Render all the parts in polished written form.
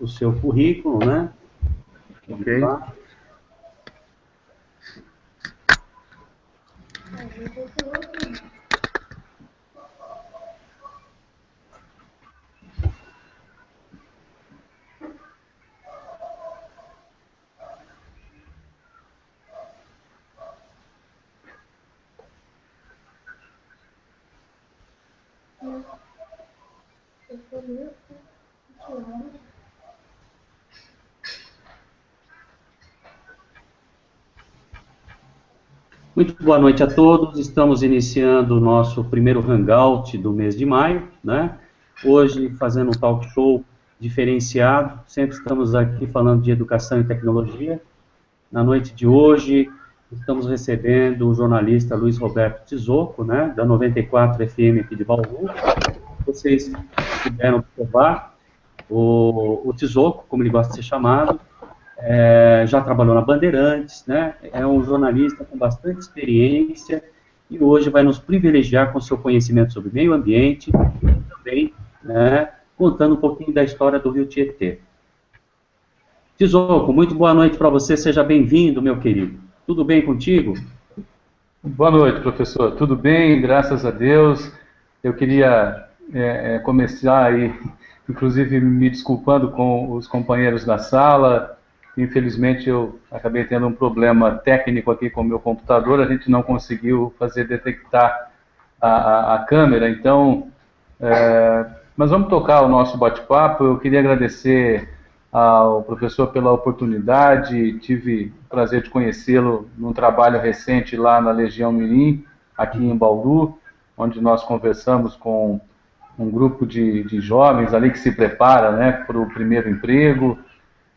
o seu currículo, né? Ok. Muito boa noite a todos. Estamos iniciando o nosso primeiro Hangout do mês de maio, né? Hoje fazendo um talk show diferenciado. Sempre estamos aqui falando de educação e tecnologia. Na noite de hoje, estamos recebendo o jornalista Luiz Roberto Tizocco, né? Da 94 FM aqui de Bauru. Vocês puderam observar o Tizocco, como ele gosta de ser chamado. Já trabalhou na Bandeirantes, né? É um jornalista com bastante experiência e hoje vai nos privilegiar com seu conhecimento sobre meio ambiente e também, né, contando um pouquinho da história do Rio Tietê. Tizocco, muito boa noite para você, seja bem-vindo, meu querido. Tudo bem contigo? Boa noite, professor. Tudo bem, graças a Deus. Eu queria começar aí, inclusive me desculpando com os companheiros da sala. Infelizmente eu acabei tendo um problema técnico aqui com o meu computador, a gente não conseguiu fazer detectar a câmera, então, mas vamos tocar o nosso bate-papo. Eu queria agradecer ao professor pela oportunidade, tive o prazer de conhecê-lo num trabalho recente lá na Legião Mirim, aqui em Bauru, onde nós conversamos com um grupo de jovens ali que se prepara, né, para o primeiro emprego.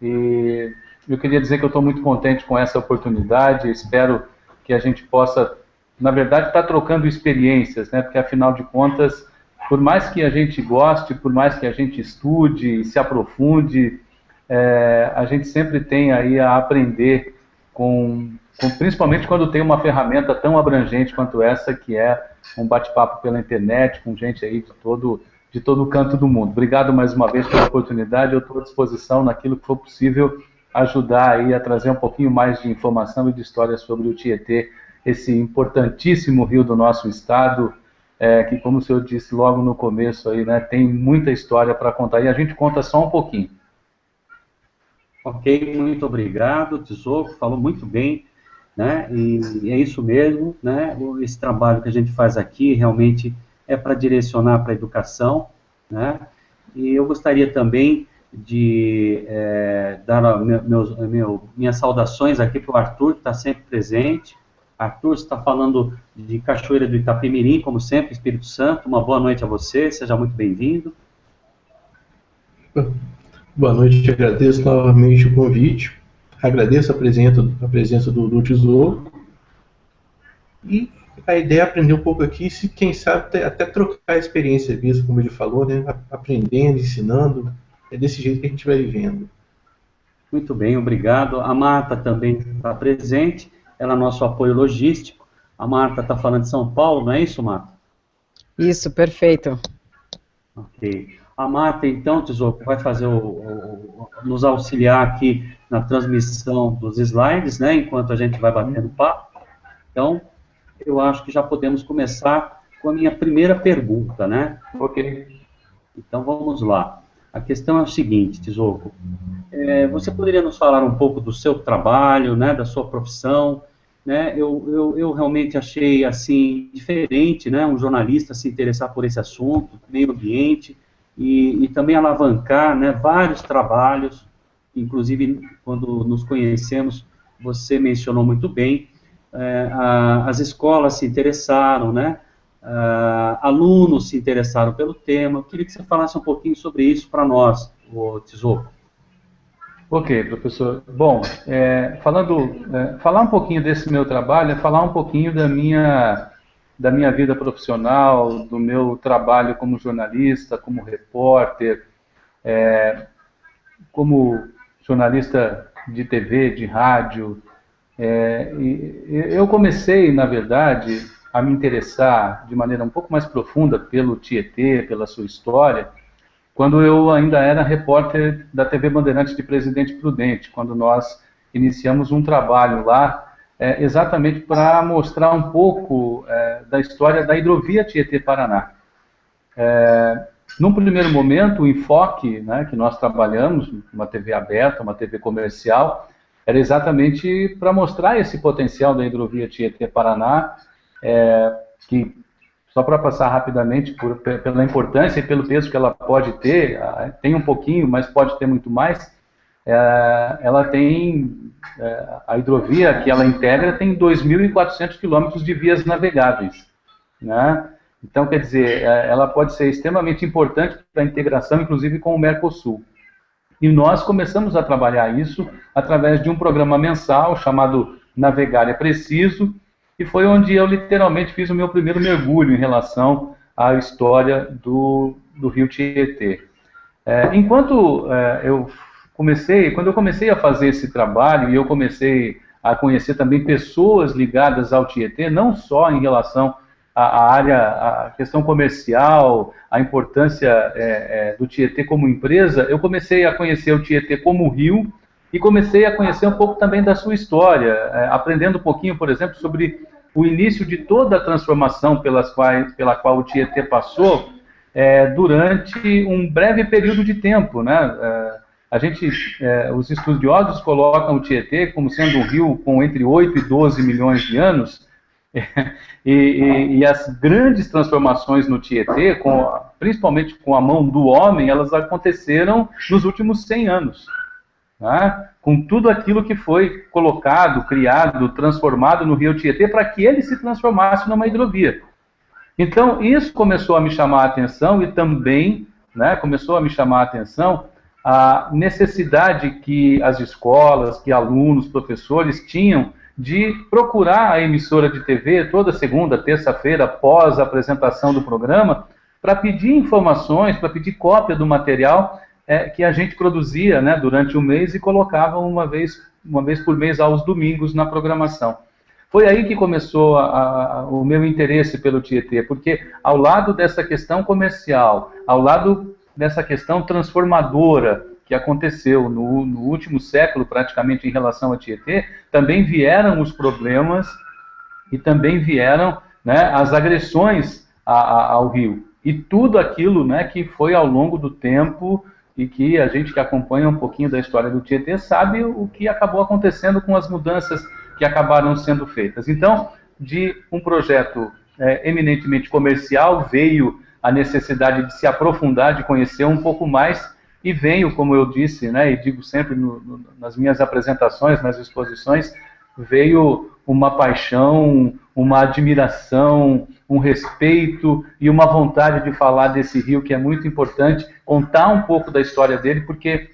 E eu queria dizer que eu estou muito contente com essa oportunidade, espero que a gente possa, na verdade, estar trocando experiências, né? Porque, afinal de contas, por mais que a gente goste, por mais que a gente estude e se aprofunde, a gente sempre tem aí a aprender, principalmente quando tem uma ferramenta tão abrangente quanto essa, que é um bate-papo pela internet, com gente aí de todo o canto do mundo. Obrigado mais uma vez pela oportunidade, eu estou à disposição naquilo que for possível ajudar aí a trazer um pouquinho mais de informação e de história sobre o Tietê, esse importantíssimo rio do nosso estado, que, como o senhor disse logo no começo aí, né, tem muita história para contar e a gente conta só um pouquinho. Ok, muito obrigado, Tizocco, falou muito bem, né? E é isso mesmo, né? Esse trabalho que a gente faz aqui realmente é para direcionar para a educação, né? E eu gostaria também de dar minhas saudações aqui para o Arthur, que está sempre presente. Arthur, você está falando de Cachoeira do Itapemirim, como sempre, Espírito Santo. Uma boa noite a você, seja muito bem-vindo. Boa noite, agradeço novamente o convite, agradeço a presença do Tizocco, e a ideia é aprender um pouco aqui, se quem sabe até trocar a experiência mesmo, como ele falou, né? Aprendendo, ensinando, é desse jeito que a gente vai vivendo. Muito bem, obrigado. A Marta também está presente, ela é nosso apoio logístico. A Marta está falando de São Paulo, não é isso, Marta? Isso, perfeito. Ok. A Marta, então, Tizocco, vai fazer nos auxiliar aqui na transmissão dos slides, né, enquanto a gente vai batendo papo. Então, eu acho que já podemos começar com a minha primeira pergunta, né? Ok. Então, vamos lá. A questão é o seguinte, Tizocco. Você poderia nos falar um pouco do seu trabalho, né, da sua profissão, né? Eu realmente achei, assim, diferente, né, um jornalista se interessar por esse assunto, meio ambiente, e também alavancar, né, vários trabalhos, inclusive, quando nos conhecemos, você mencionou muito bem, as escolas se interessaram, né, alunos se interessaram pelo tema. Eu queria que você falasse um pouquinho sobre isso para nós, o Tizocco. Ok, professor. Bom, falar um pouquinho desse meu trabalho é falar um pouquinho da minha vida profissional, do meu trabalho como jornalista, como repórter, como jornalista de TV, de rádio. Eu comecei, na verdade, a me interessar de maneira um pouco mais profunda pelo Tietê, pela sua história, quando eu ainda era repórter da TV Bandeirantes de Presidente Prudente, quando nós iniciamos um trabalho lá, exatamente para mostrar um pouco da história da hidrovia Tietê-Paraná. Num primeiro momento, o enfoque, né, que nós trabalhamos, uma TV aberta, uma TV comercial, era exatamente para mostrar esse potencial da hidrovia Tietê-Paraná, que, só para passar rapidamente pela importância e pelo peso que ela pode ter, tem um pouquinho, mas pode ter muito mais, ela tem, a hidrovia que ela integra tem 2.400 quilômetros de vias navegáveis, né? Então, quer dizer, ela pode ser extremamente importante para a integração, inclusive com o Mercosul. E nós começamos a trabalhar isso através de um programa mensal chamado Navegar é Preciso, e foi onde eu literalmente fiz o meu primeiro mergulho em relação à história do rio Tietê. Quando eu comecei a fazer esse trabalho, e eu comecei a conhecer também pessoas ligadas ao Tietê, não só em relação a questão comercial, a importância do Tietê como empresa, eu comecei a conhecer o Tietê como rio e comecei a conhecer um pouco também da sua história, aprendendo um pouquinho, por exemplo, sobre o início de toda a transformação pela qual o Tietê passou durante um breve período de tempo, né? Os estudiosos colocam o Tietê como sendo um rio com entre 8 e 12 milhões de anos, e as grandes transformações no Tietê, principalmente com a mão do homem, elas aconteceram nos últimos 100 anos. Né? Com tudo aquilo que foi colocado, criado, transformado no rio Tietê para que ele se transformasse numa hidrovia. Então, isso começou a me chamar a atenção e também começou a me chamar a atenção a necessidade que as escolas, que alunos, professores tinham de procurar a emissora de TV toda segunda, terça-feira, após a apresentação do programa, para pedir informações, para pedir cópia do material que a gente produzia, né, durante o mês e colocava uma vez por mês aos domingos na programação. Foi aí que começou o meu interesse pelo Tietê, porque ao lado dessa questão comercial, ao lado dessa questão transformadora que aconteceu no último século, praticamente, em relação a Tietê, também vieram os problemas e também vieram, né, as agressões ao rio. E tudo aquilo, né, que foi ao longo do tempo e que a gente que acompanha um pouquinho da história do Tietê sabe o que acabou acontecendo com as mudanças que acabaram sendo feitas. Então, de um projeto eminentemente comercial, veio a necessidade de se aprofundar, de conhecer um pouco mais, e veio, como eu disse, né, e digo sempre nas minhas apresentações, nas exposições, veio uma paixão, uma admiração, um respeito e uma vontade de falar desse rio, que é muito importante, contar um pouco da história dele, porque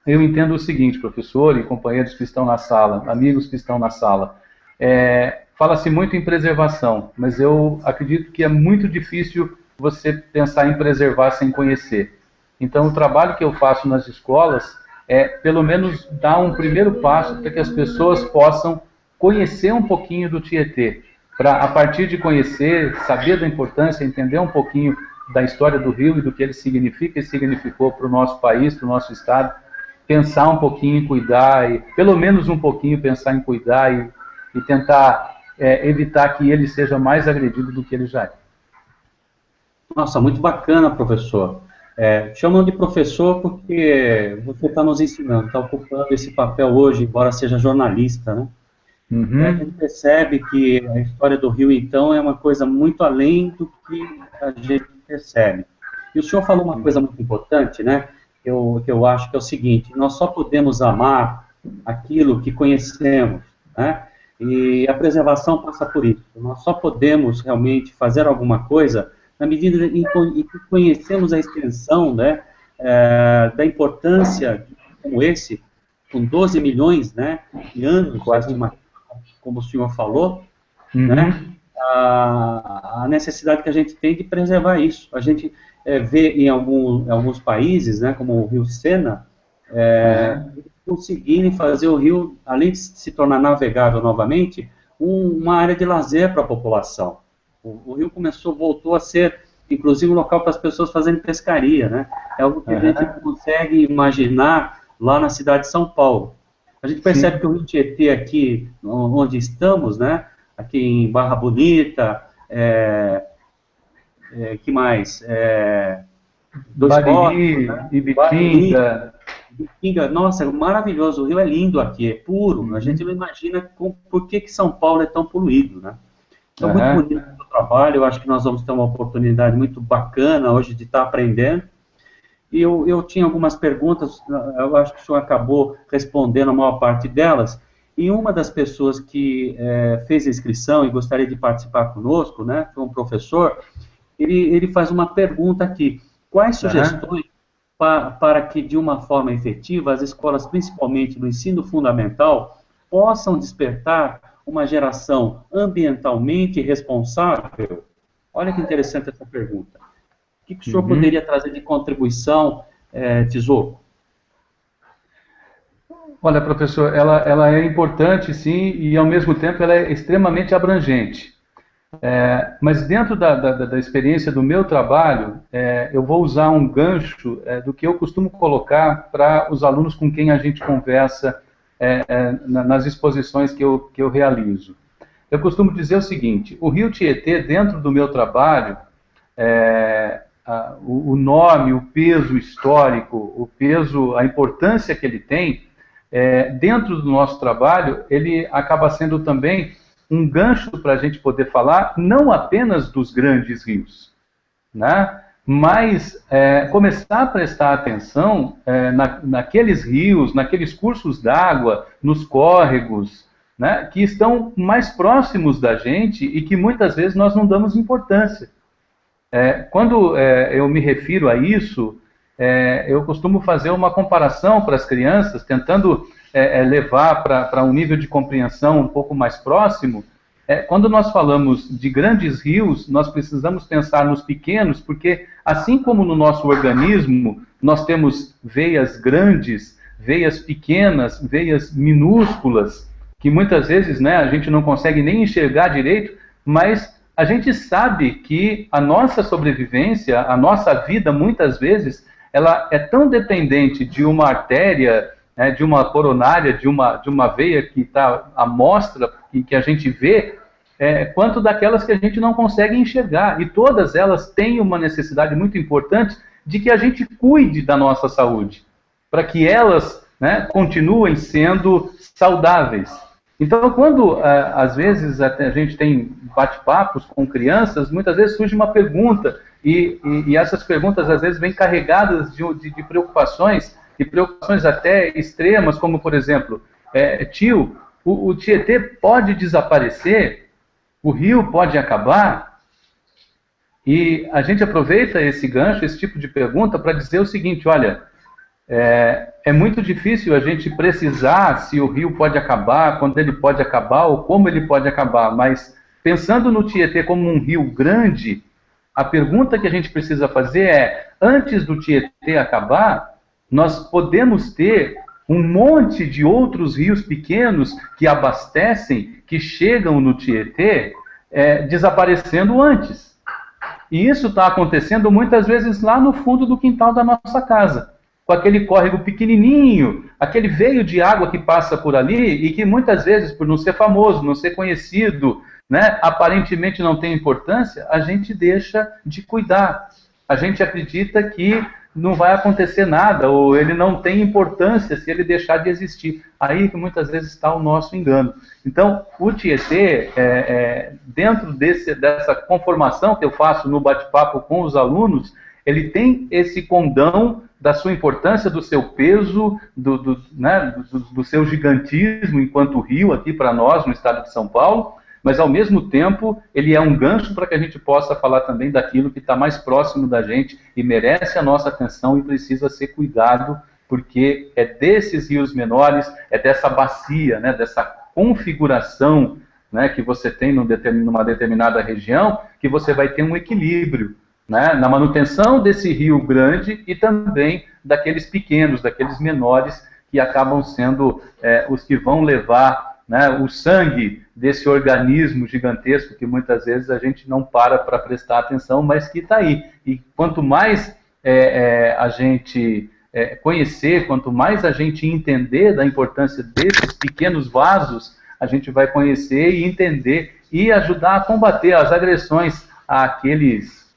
eu entendo o seguinte, professor e companheiros que estão na sala, amigos que estão na sala, fala-se muito em preservação, mas eu acredito que é muito difícil você pensar em preservar sem conhecer. Então, o trabalho que eu faço nas escolas é, pelo menos, dar um primeiro passo para que as pessoas possam conhecer um pouquinho do Tietê, para, a partir de conhecer, saber da importância, entender um pouquinho da história do rio e do que ele significa e significou para o nosso país, para o nosso estado, pensar um pouquinho em cuidar, e pelo menos um pouquinho pensar em cuidar e tentar evitar que ele seja mais agredido do que ele já é. Nossa, muito bacana, professor. Chamam de professor porque você está nos ensinando, está ocupando esse papel hoje, embora seja jornalista, né? Uhum. A gente percebe que a história do rio, então, é uma coisa muito além do que a gente percebe. E o senhor falou uma coisa muito importante, né? Que eu acho que é o seguinte: nós só podemos amar aquilo que conhecemos, né? E a preservação passa por isso. Nós só podemos realmente fazer alguma coisa na medida em que conhecemos a extensão, né, da importância como esse, com 12 milhões, né, de anos, quase, como o senhor falou, né, a necessidade que a gente tem de preservar isso. A gente vê em alguns países, né, como o Rio Sena, conseguirem fazer o rio, além de se tornar navegável novamente, uma área de lazer para a população. O rio voltou a ser inclusive um local para as pessoas fazerem pescaria, né? É algo que a gente consegue imaginar lá na cidade de São Paulo. A gente percebe Sim. que o Rio Tietê aqui, onde estamos, né? Aqui em Barra Bonita, que mais? Dois Córregos, Bariri, né? Ibitinga. Ibitinga, nossa, maravilhoso, o rio é lindo aqui, é puro, a gente não imagina por que São Paulo é tão poluído, né? Então, muito bonito o trabalho, eu acho que nós vamos ter uma oportunidade muito bacana hoje de estar aprendendo. E eu tinha algumas perguntas, eu acho que o senhor acabou respondendo a maior parte delas, e uma das pessoas que fez a inscrição e gostaria de participar conosco, né, foi um professor, ele faz uma pergunta aqui: quais sugestões para que, de uma forma efetiva, as escolas, principalmente no ensino fundamental, possam despertar uma geração ambientalmente responsável? Olha que interessante essa pergunta. O que o senhor poderia trazer de contribuição, Tesouro? Olha, professor, ela é importante, sim, e ao mesmo tempo ela é extremamente abrangente. Mas dentro da experiência do meu trabalho, eu vou usar um gancho do que eu costumo colocar para os alunos com quem a gente conversa nas exposições que eu realizo. Eu costumo dizer o seguinte: o Rio Tietê, dentro do meu trabalho, o nome, o peso histórico, o peso, a importância que ele tem, dentro do nosso trabalho, ele acaba sendo também um gancho para a gente poder falar não apenas dos grandes rios, né? Mas começar a prestar atenção naqueles rios, naqueles cursos d'água, nos córregos, né, que estão mais próximos da gente e que muitas vezes nós não damos importância. Quando eu me refiro a isso, eu costumo fazer uma comparação para as crianças, tentando levar para um nível de compreensão um pouco mais próximo. Quando nós falamos de grandes rios, nós precisamos pensar nos pequenos, porque assim como no nosso organismo, nós temos veias grandes, veias pequenas, veias minúsculas, que muitas vezes, né, a gente não consegue nem enxergar direito, mas a gente sabe que a nossa sobrevivência, a nossa vida, muitas vezes, ela é tão dependente de uma artéria, de uma coronária, de uma veia que está à mostra, que a gente vê, quanto daquelas que a gente não consegue enxergar. E todas elas têm uma necessidade muito importante de que a gente cuide da nossa saúde, para que elas, né, continuem sendo saudáveis. Então, quando às vezes a gente tem bate-papos com crianças, muitas vezes surge uma pergunta, e essas perguntas às vezes vêm carregadas de preocupações, e preocupações até extremas, como por exemplo, tio, o Tietê pode desaparecer? O rio pode acabar? E a gente aproveita esse gancho, esse tipo de pergunta, para dizer o seguinte: olha, é muito difícil a gente precisar se o rio pode acabar, quando ele pode acabar ou como ele pode acabar, mas pensando no Tietê como um rio grande, a pergunta que a gente precisa fazer é: antes do Tietê acabar, nós podemos ter um monte de outros rios pequenos que abastecem, que chegam no Tietê, desaparecendo antes. E isso está acontecendo muitas vezes lá no fundo do quintal da nossa casa, com aquele córrego pequenininho, aquele veio de água que passa por ali e que muitas vezes, por não ser famoso, não ser conhecido, né, aparentemente não tem importância, a gente deixa de cuidar. A gente acredita que não vai acontecer nada, ou ele não tem importância se ele deixar de existir. Aí que muitas vezes está o nosso engano. Então, o Tietê, dentro dessa conformação que eu faço no bate-papo com os alunos, ele tem esse condão da sua importância, do seu peso, do seu gigantismo enquanto rio aqui para nós, no estado de São Paulo, mas ao mesmo tempo ele é um gancho para que a gente possa falar também daquilo que está mais próximo da gente e merece a nossa atenção e precisa ser cuidado, porque é desses rios menores, é dessa bacia, né, dessa configuração, né, que você tem numa determinada região, que você vai ter um equilíbrio, né, na manutenção desse rio grande e também daqueles pequenos, daqueles menores, que acabam sendo os que vão levar né, o sangue desse organismo gigantesco que muitas vezes a gente não para prestar atenção, mas que está aí. E quanto mais a gente conhecer, quanto mais a gente entender da importância desses pequenos vasos, a gente vai conhecer e entender e ajudar a combater as agressões àqueles,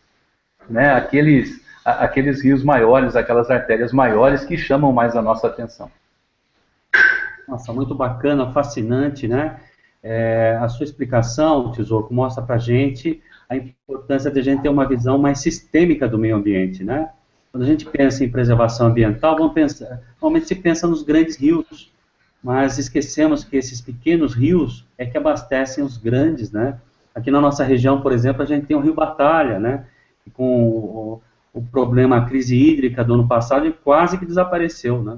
né, aqueles rios maiores, aquelas artérias maiores que chamam mais a nossa atenção. Nossa, muito bacana, fascinante, né? A sua explicação, Tesouro, mostra para a gente a importância de a gente ter uma visão mais sistêmica do meio ambiente, né? Quando a gente pensa em preservação ambiental, normalmente se pensa nos grandes rios, mas esquecemos que esses pequenos rios é que abastecem os grandes, né? Aqui na nossa região, por exemplo, a gente tem o Rio Batalha, né? E com o problema, a crise hídrica do ano passado, ele quase que desapareceu, né?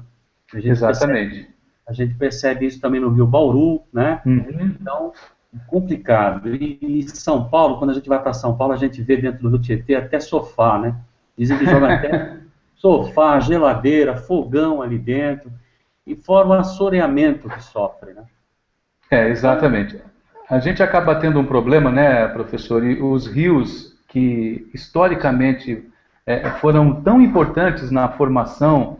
Exatamente. A gente percebe isso também no Rio Bauru, né? Uhum. Então, complicado. E São Paulo, quando a gente vai para São Paulo, a gente vê dentro do Rio Tietê até sofá, né? Dizem que joga até sofá, geladeira, fogão ali dentro, e fora o assoreamento que sofre, né? Exatamente. A gente acaba tendo um problema, né, professor? E os rios que historicamente foram tão importantes na formação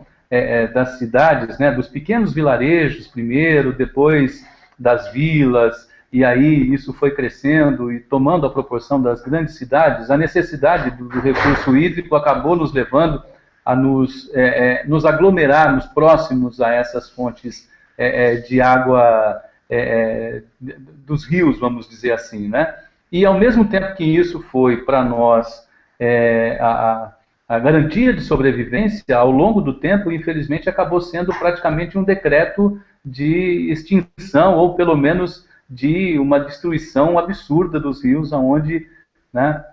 das cidades, né, dos pequenos vilarejos primeiro, depois das vilas, e aí isso foi crescendo e tomando a proporção das grandes cidades, a necessidade do recurso hídrico acabou nos levando a nos aglomerarmos próximos a essas fontes de água dos rios, vamos dizer assim, né? E ao mesmo tempo que isso foi para nós a garantia de sobrevivência, ao longo do tempo, infelizmente, acabou sendo praticamente um decreto de extinção, ou pelo menos de uma destruição absurda dos rios,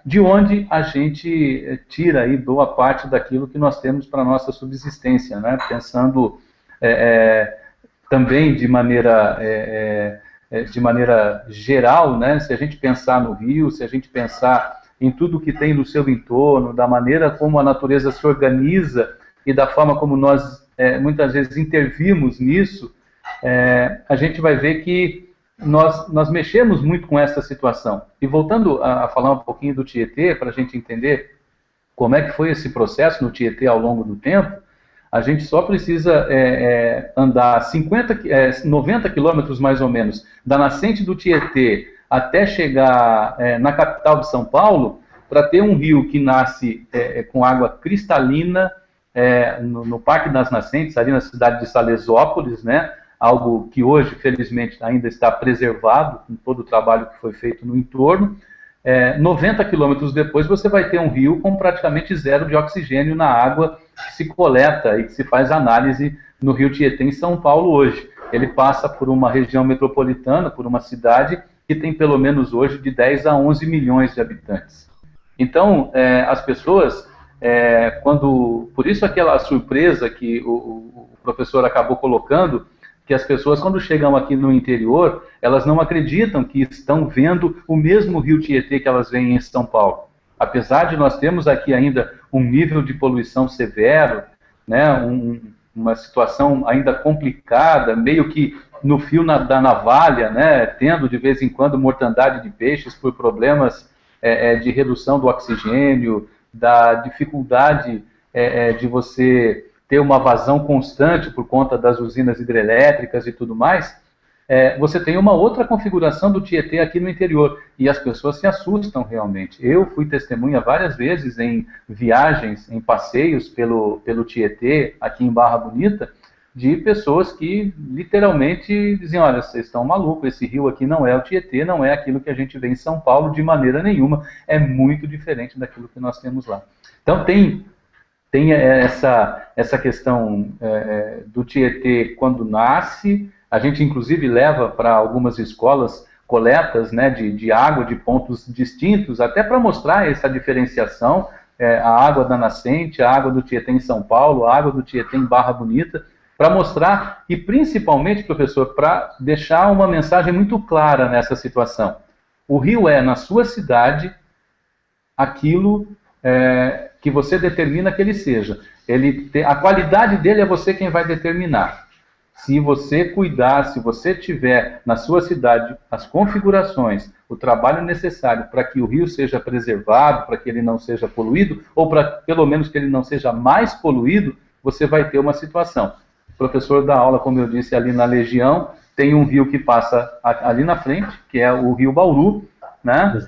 de onde a gente tira aí boa parte daquilo que nós temos para a nossa subsistência, né? Pensando também de maneira geral, né? Se a gente pensar no rio, se a gente pensar em tudo que tem no seu entorno, da maneira como a natureza se organiza e da forma como nós muitas vezes intervimos nisso, a gente vai ver que nós mexemos muito com essa situação. E voltando a falar um pouquinho do Tietê, para a gente entender como é que foi esse processo no Tietê ao longo do tempo, a gente só precisa andar 90 quilômetros mais ou menos da nascente do Tietê até chegar na capital de São Paulo, para ter um rio que nasce com água cristalina no Parque das Nascentes, ali na cidade de Salesópolis, né? Algo que hoje, felizmente, ainda está preservado, com todo o trabalho que foi feito no entorno. 90 quilômetros depois, você vai ter um rio com praticamente zero de oxigênio na água que se coleta e que se faz análise no Rio Tietê, em São Paulo, hoje. Ele passa por uma região metropolitana, por uma cidade que tem pelo menos hoje de 10 a 11 milhões de habitantes. Então, as pessoas, por isso aquela surpresa que o professor acabou colocando, que as pessoas, quando chegam aqui no interior, elas não acreditam que estão vendo o mesmo Rio Tietê que elas veem em São Paulo. Apesar de nós termos aqui ainda um nível de poluição severo, né, uma situação ainda complicada, meio que no fio da navalha, né, tendo de vez em quando mortandade de peixes por problemas de redução do oxigênio, da dificuldade de você ter uma vazão constante por conta das usinas hidrelétricas e tudo mais, você tem uma outra configuração do Tietê aqui no interior, e as pessoas se assustam realmente. Eu fui testemunha várias vezes em viagens, em passeios pelo Tietê, aqui em Barra Bonita, de pessoas que literalmente dizem, olha, vocês estão malucos, esse rio aqui não é o Tietê, não é aquilo que a gente vê em São Paulo de maneira nenhuma, é muito diferente daquilo que nós temos lá. Então tem essa questão do Tietê quando nasce, a gente inclusive leva para algumas escolas coletas, né, de água de pontos distintos, até para mostrar essa diferenciação, a água da nascente, a água do Tietê em São Paulo, a água do Tietê em Barra Bonita, para mostrar, e principalmente, professor, para deixar uma mensagem muito clara nessa situação. O rio é, na sua cidade, aquilo que você determina que ele seja. A qualidade dele é você quem vai determinar. Se você cuidar, se você tiver na sua cidade as configurações, o trabalho necessário para que o rio seja preservado, para que ele não seja poluído, ou para pelo menos que ele não seja mais poluído, você vai ter uma situação. O professor dá aula, como eu disse, ali na Legião, tem um rio que passa ali na frente, que é o Rio Bauru, né?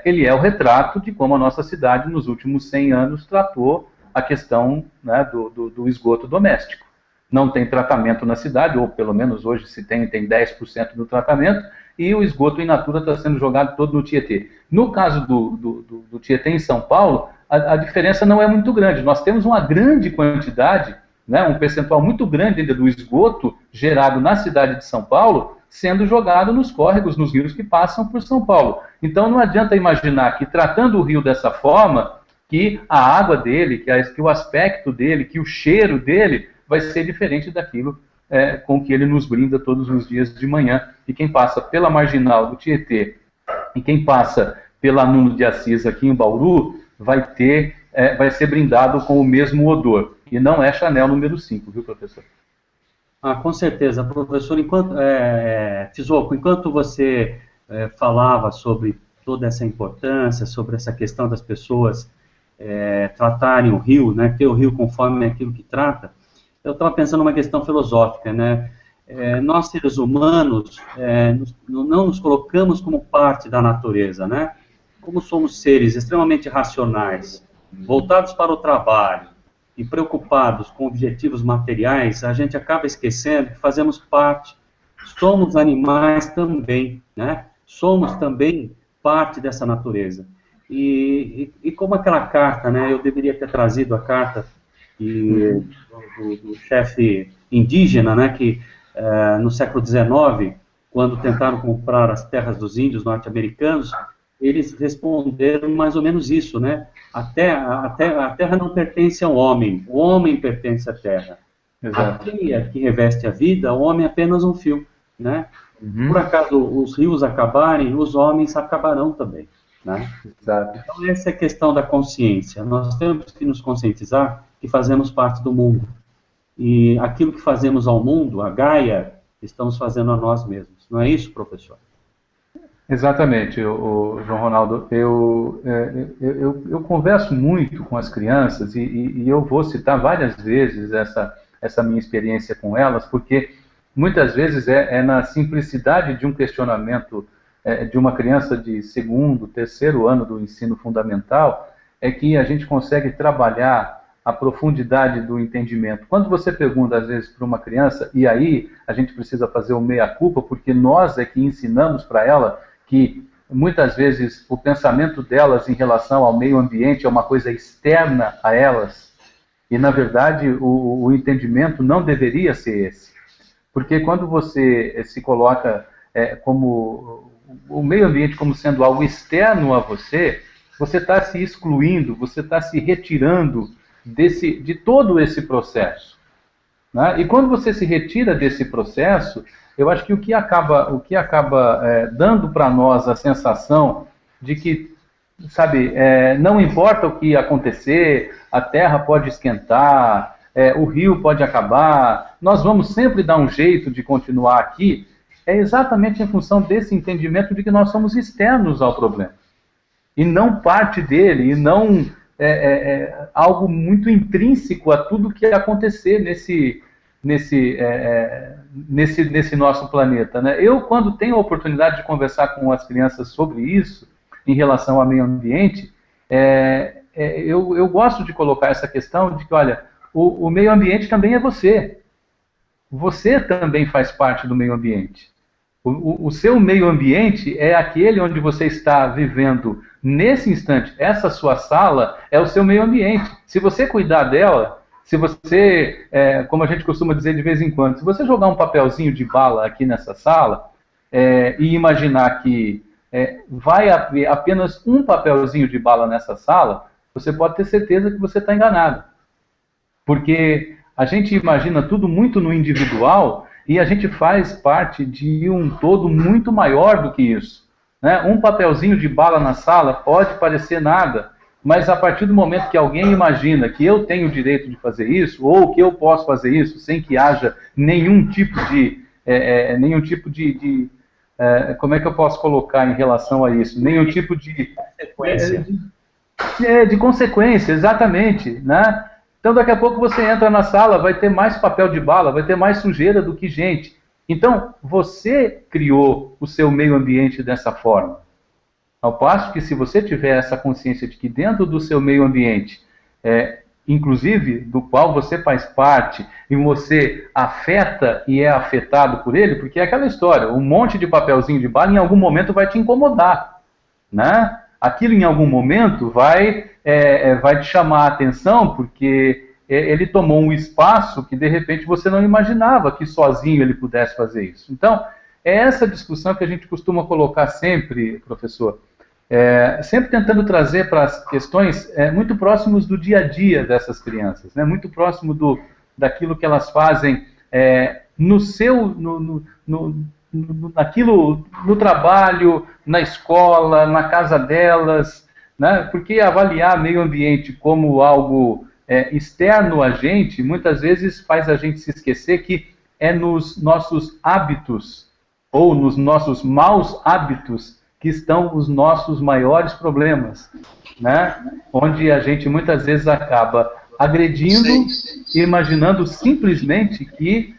Ele é o retrato de como a nossa cidade, nos últimos 100 anos, tratou a questão, né, do esgoto doméstico. Não tem tratamento na cidade, ou pelo menos hoje se tem 10% do tratamento, e o esgoto in natura está sendo jogado todo no Tietê. No caso do Tietê em São Paulo, a diferença não é muito grande. Nós temos uma grande quantidade, né, um percentual muito grande ainda do esgoto gerado na cidade de São Paulo, sendo jogado nos córregos, nos rios que passam por São Paulo. Então não adianta imaginar que tratando o rio dessa forma, que a água dele, que o aspecto dele, que o cheiro dele vai ser diferente daquilo com que ele nos brinda todos os dias de manhã. E quem passa pela marginal do Tietê e quem passa pela Nuno de Assis aqui em Bauru vai ser brindado com o mesmo odor. E não é Chanel número 5, viu, professor? Com certeza. Professor, Tizocco, enquanto você falava sobre toda essa importância, sobre essa questão das pessoas tratarem o rio, né, ter o rio conforme aquilo que trata, eu estava pensando numa questão filosófica, né? Nós, seres humanos, não nos colocamos como parte da natureza, né? Como somos seres extremamente racionais, voltados para o trabalho e preocupados com objetivos materiais, a gente acaba esquecendo que fazemos parte, somos animais também, né? Somos também parte dessa natureza. E como aquela carta, né? Eu deveria ter trazido a carta do chefe indígena, né, que no século XIX, quando tentaram comprar as terras dos índios norte-americanos, eles responderam mais ou menos isso, né? A terra não pertence ao homem, o homem pertence à terra. Exato. A teia que reveste a vida, o homem é apenas um fio, né? Por acaso os rios acabarem, os homens acabarão também, né? Exato. Então essa é a questão da consciência. Nós temos que nos conscientizar que fazemos parte do mundo. E aquilo que fazemos ao mundo, a Gaia, estamos fazendo a nós mesmos. Não é isso, professor? Exatamente, o João Ronaldo. Eu converso muito com as crianças e eu vou citar várias vezes essa minha experiência com elas, porque muitas vezes é na simplicidade de um questionamento de uma criança de segundo, terceiro ano do ensino fundamental, é que a gente consegue trabalhar a profundidade do entendimento. Quando você pergunta, às vezes, para uma criança, e aí a gente precisa fazer o meia-culpa, porque nós é que ensinamos para ela que, muitas vezes, o pensamento delas em relação ao meio ambiente é uma coisa externa a elas, e, na verdade, o entendimento não deveria ser esse. Porque quando você se coloca como o meio ambiente como sendo algo externo a você, você está se excluindo, você está se retirando de todo esse processo, né? E quando você se retira desse processo, eu acho que o que acaba dando para nós a sensação de que, sabe, não importa o que acontecer, a terra pode esquentar, o rio pode acabar, nós vamos sempre dar um jeito de continuar aqui, é exatamente em função desse entendimento de que nós somos externos ao problema, e não parte dele, e não algo muito intrínseco a tudo que acontecer nesse nosso planeta, né? Eu, quando tenho a oportunidade de conversar com as crianças sobre isso, em relação ao meio ambiente, eu gosto de colocar essa questão de que, olha, o meio ambiente também é você. Você também faz parte do meio ambiente. O seu meio ambiente é aquele onde você está vivendo nesse instante. Essa sua sala é o seu meio ambiente. Se você cuidar dela, se você, como a gente costuma dizer de vez em quando, se você jogar um papelzinho de bala aqui nessa sala e imaginar que vai haver apenas um papelzinho de bala nessa sala, você pode ter certeza que você está enganado. Porque a gente imagina tudo muito no individual e a gente faz parte de um todo muito maior do que isso, né? Um papelzinho de bala na sala pode parecer nada, mas a partir do momento que alguém imagina que eu tenho o direito de fazer isso, ou que eu posso fazer isso sem que haja nenhum tipo de como é que eu posso colocar em relação a isso? Nenhum tipo de Sequência. de consequência, exatamente, né? Então daqui a pouco você entra na sala, vai ter mais papel de bala, vai ter mais sujeira do que gente. Então você criou o seu meio ambiente dessa forma. Ao passo que se você tiver essa consciência de que dentro do seu meio ambiente, inclusive do qual você faz parte, e você afeta e é afetado por ele, porque é aquela história, um monte de papelzinho de bala em algum momento vai te incomodar, né? Aquilo em algum momento vai te chamar a atenção, porque ele tomou um espaço que de repente você não imaginava que sozinho ele pudesse fazer isso. Então, é essa discussão que a gente costuma colocar sempre, professor, sempre tentando trazer para as questões muito próximos do dia a dia dessas crianças, né? Muito próximo daquilo que elas fazem no trabalho, na escola, na casa delas, né? Porque avaliar meio ambiente como algo externo a gente, muitas vezes faz a gente se esquecer que é nos nossos hábitos ou nos nossos maus hábitos que estão os nossos maiores problemas, né? Onde a gente muitas vezes acaba agredindo e imaginando simplesmente que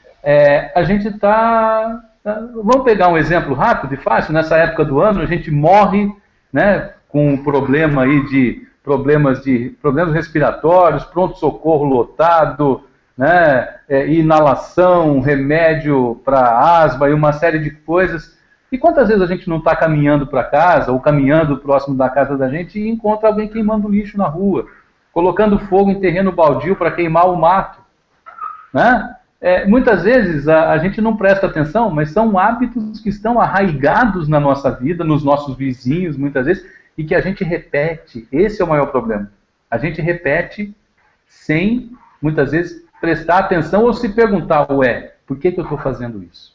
a gente está... Vamos pegar um exemplo rápido e fácil. Nessa época do ano a gente morre, né, com um problema aí de problemas respiratórios, pronto-socorro lotado, né, inalação, remédio para asma e uma série de coisas. E quantas vezes a gente não está caminhando para casa, ou caminhando próximo da casa da gente, e encontra alguém queimando lixo na rua, colocando fogo em terreno baldio para queimar o mato, né? Muitas vezes a gente não presta atenção, mas são hábitos que estão arraigados na nossa vida, nos nossos vizinhos, muitas vezes, e que a gente repete. Esse é o maior problema. A gente repete sem, muitas vezes, prestar atenção ou se perguntar, por que eu estou fazendo isso?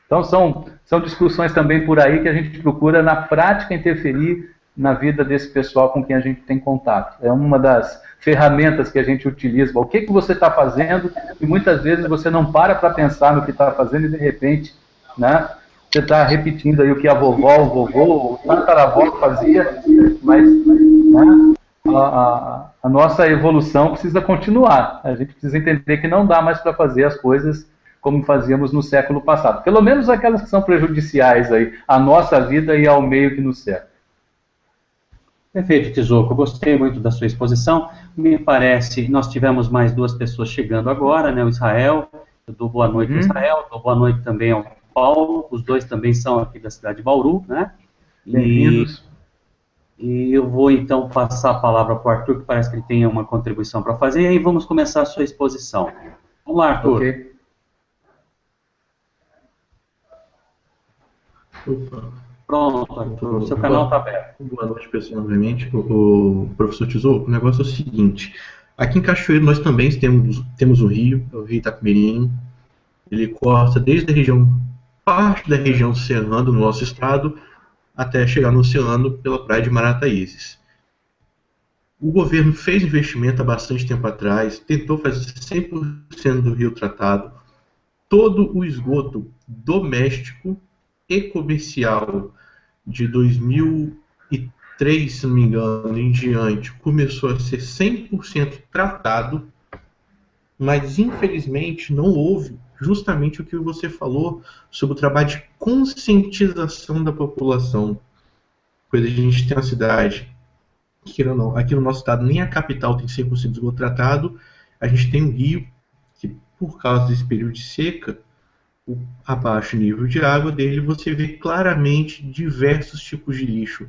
Então são discussões também por aí que a gente procura na prática interferir na vida desse pessoal com quem a gente tem contato. É uma das ferramentas que a gente utiliza. O que você está fazendo? E muitas vezes você não para pensar no que está fazendo e de repente, né, você está repetindo aí o que a vovó, o vovô, o tataravó fazia, mas, né, a nossa evolução precisa continuar. A gente precisa entender que não dá mais para fazer as coisas como fazíamos no século passado. Pelo menos aquelas que são prejudiciais aí, à nossa vida e ao meio que nos cerca. Perfeito, Tizoco. Eu gostei muito da sua exposição. Me parece, nós tivemos mais duas pessoas chegando agora, né? O Israel, eu dou boa noite ao Israel, dou boa noite também ao Paulo, os dois também são aqui da cidade de Bauru, né? Bem-vindos. E eu vou então passar a palavra para o Arthur, que parece que ele tem uma contribuição para fazer, e aí vamos começar a sua exposição. Vamos lá, Arthur. Ok. Opa. Pronto, Arthur, o seu canal está aberto. Boa noite, pessoal, novamente. O professor Tesouro, o negócio é o seguinte. Aqui em Cachoeiro nós também temos um rio, o rio Itapemirim. Ele corta desde a região, parte da região serrana do nosso estado, até chegar no oceano pela praia de Marataízes. O governo fez investimento há bastante tempo atrás, tentou fazer 100% do rio tratado. Todo o esgoto doméstico e comercial de 2003, se não me engano, em diante, começou a ser 100% tratado, mas infelizmente não houve justamente o que você falou sobre o trabalho de conscientização da população. Coisa de a gente ter uma cidade, aqui no nosso estado nem a capital tem 100% de esgoto tratado, a gente tem um rio que, por causa desse período de seca, a baixo nível de água dele, você vê claramente diversos tipos de lixo.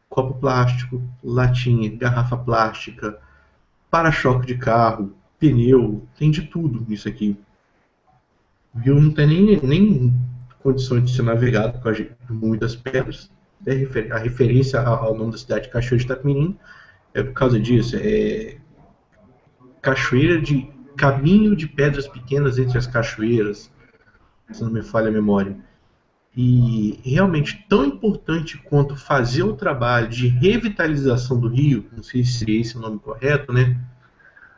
Copo plástico, latinha, garrafa plástica, para-choque de carro, pneu, tem de tudo nisso aqui. O rio não tem nem condições de ser navegado por causa de muitas pedras. A referência ao nome da cidade, Cachoeira de Itapemirim, é por causa disso. É cachoeira de caminho de pedras pequenas entre as cachoeiras, se não me falha a memória. E realmente tão importante quanto fazer o trabalho de revitalização do rio, não sei se seria esse o nome correto, né?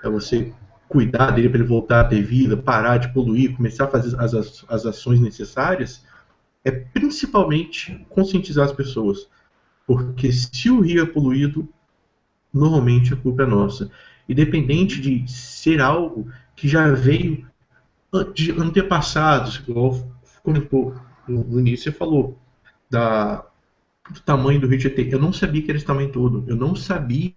É você cuidar dele para ele voltar a ter vida, parar de poluir, começar a fazer as ações necessárias, é principalmente conscientizar as pessoas. Porque se o rio é poluído, normalmente a culpa é nossa. Independente de ser algo que já veio de antepassados, igual comentou no início, você falou do tamanho do rio Tietê. Eu não sabia que era esse tamanho todo. Eu não sabia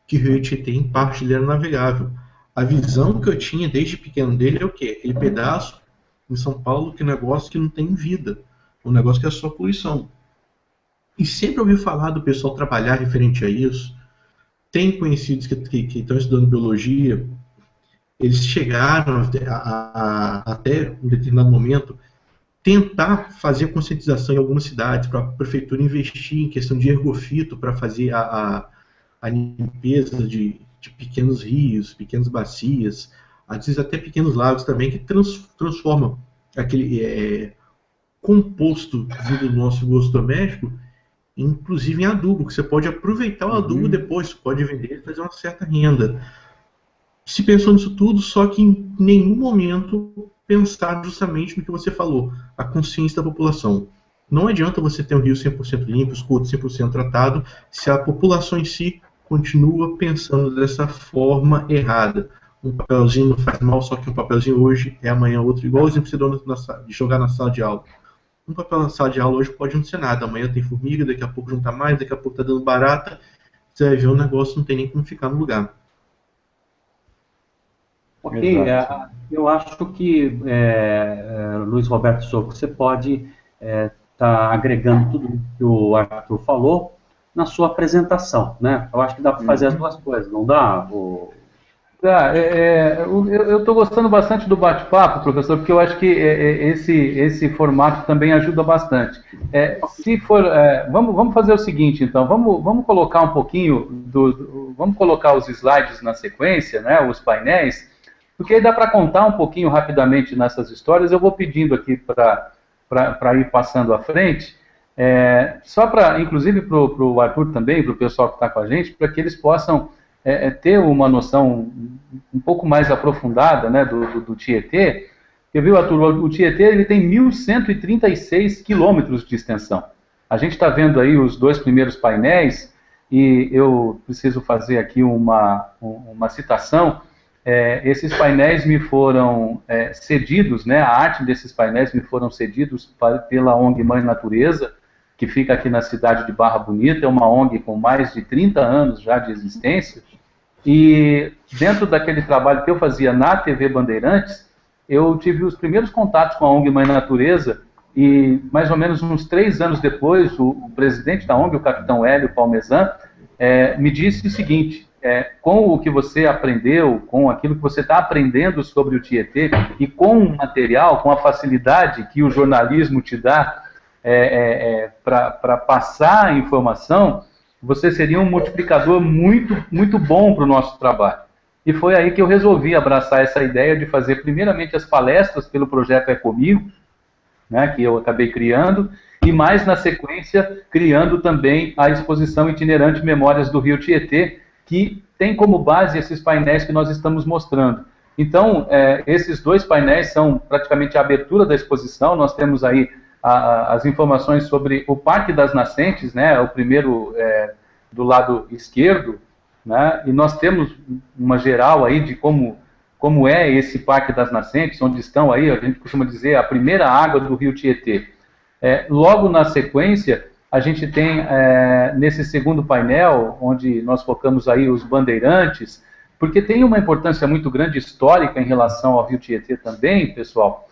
que o rio Tietê, em parte, ele era navegável. A visão que eu tinha desde pequeno dele é o quê? Aquele pedaço em São Paulo, que é um negócio que não tem vida. Um negócio que é só poluição. E sempre ouvi falar do pessoal trabalhar referente a isso. Tem conhecidos que estão estudando biologia. Eles chegaram até um determinado momento tentar fazer a conscientização em algumas cidades, para a prefeitura investir em questão de ergofito para fazer a limpeza de pequenos rios, pequenas bacias, às vezes até pequenos lagos também, que transformam aquele composto vindo do nosso esgoto doméstico, inclusive em adubo, que você pode aproveitar o adubo depois, você pode vender e fazer uma certa renda. Se pensou nisso tudo, só que em nenhum momento pensar justamente no que você falou, a consciência da população. Não adianta você ter um rio 100% limpo, esgoto 100% tratado, se a população em si continua pensando dessa forma errada. Um papelzinho não faz mal, só que um papelzinho hoje é amanhã outro, igual o exemplo que você deu de jogar na sala de aula. Um papel na sala de aula hoje pode não ser nada, amanhã tem formiga, daqui a pouco não está mais, daqui a pouco está dando barata, você vai ver o negócio, não tem nem como ficar no lugar. Ok, eu acho que, Luiz Roberto Souto, você pode estar agregando tudo que o Arthur falou na sua apresentação, né? Eu acho que dá para fazer as duas coisas, não dá? Eu estou gostando bastante do bate-papo, professor, porque eu acho que esse formato também ajuda bastante. Vamos fazer o seguinte, então, vamos colocar um pouquinho, vamos colocar os slides na sequência, né, os painéis, porque aí dá para contar um pouquinho rapidamente nessas histórias. Eu vou pedindo aqui para ir passando à frente, só para, inclusive para o Arthur também, para o pessoal que está com a gente, para que eles possam ter uma noção um pouco mais aprofundada, né, do Tietê. Porque, viu, Arthur, o Tietê ele tem 1.136 quilômetros de extensão. A gente está vendo aí os dois primeiros painéis, e eu preciso fazer aqui uma citação. Esses painéis me foram cedidos, né, a arte desses painéis me foram cedidos pela ONG Mãe Natureza, que fica aqui na cidade de Barra Bonita. É uma ONG com mais de 30 anos já de existência, e dentro daquele trabalho que eu fazia na TV Bandeirantes, eu tive os primeiros contatos com a ONG Mãe Natureza, e mais ou menos uns 3 anos depois, o presidente da ONG, o capitão Hélio Palmesan, me disse o seguinte: com o que você aprendeu, com aquilo que você está aprendendo sobre o Tietê, e com o material, com a facilidade que o jornalismo te dá para passar a informação, você seria um multiplicador muito, muito bom para o nosso trabalho. E foi aí que eu resolvi abraçar essa ideia de fazer primeiramente as palestras pelo projeto É Comigo, né, que eu acabei criando, e mais na sequência criando também a exposição itinerante Memórias do Rio Tietê, que tem como base esses painéis que nós estamos mostrando. Então, esses dois painéis são praticamente a abertura da exposição. Nós temos aí as informações sobre o Parque das Nascentes, né, o primeiro do lado esquerdo, né, e nós temos uma geral aí de como é esse Parque das Nascentes, onde estão aí, a gente costuma dizer, a primeira água do Rio Tietê. Logo na sequência, a gente tem, nesse segundo painel, onde nós focamos aí os bandeirantes, porque tem uma importância muito grande histórica em relação ao Rio Tietê também, pessoal,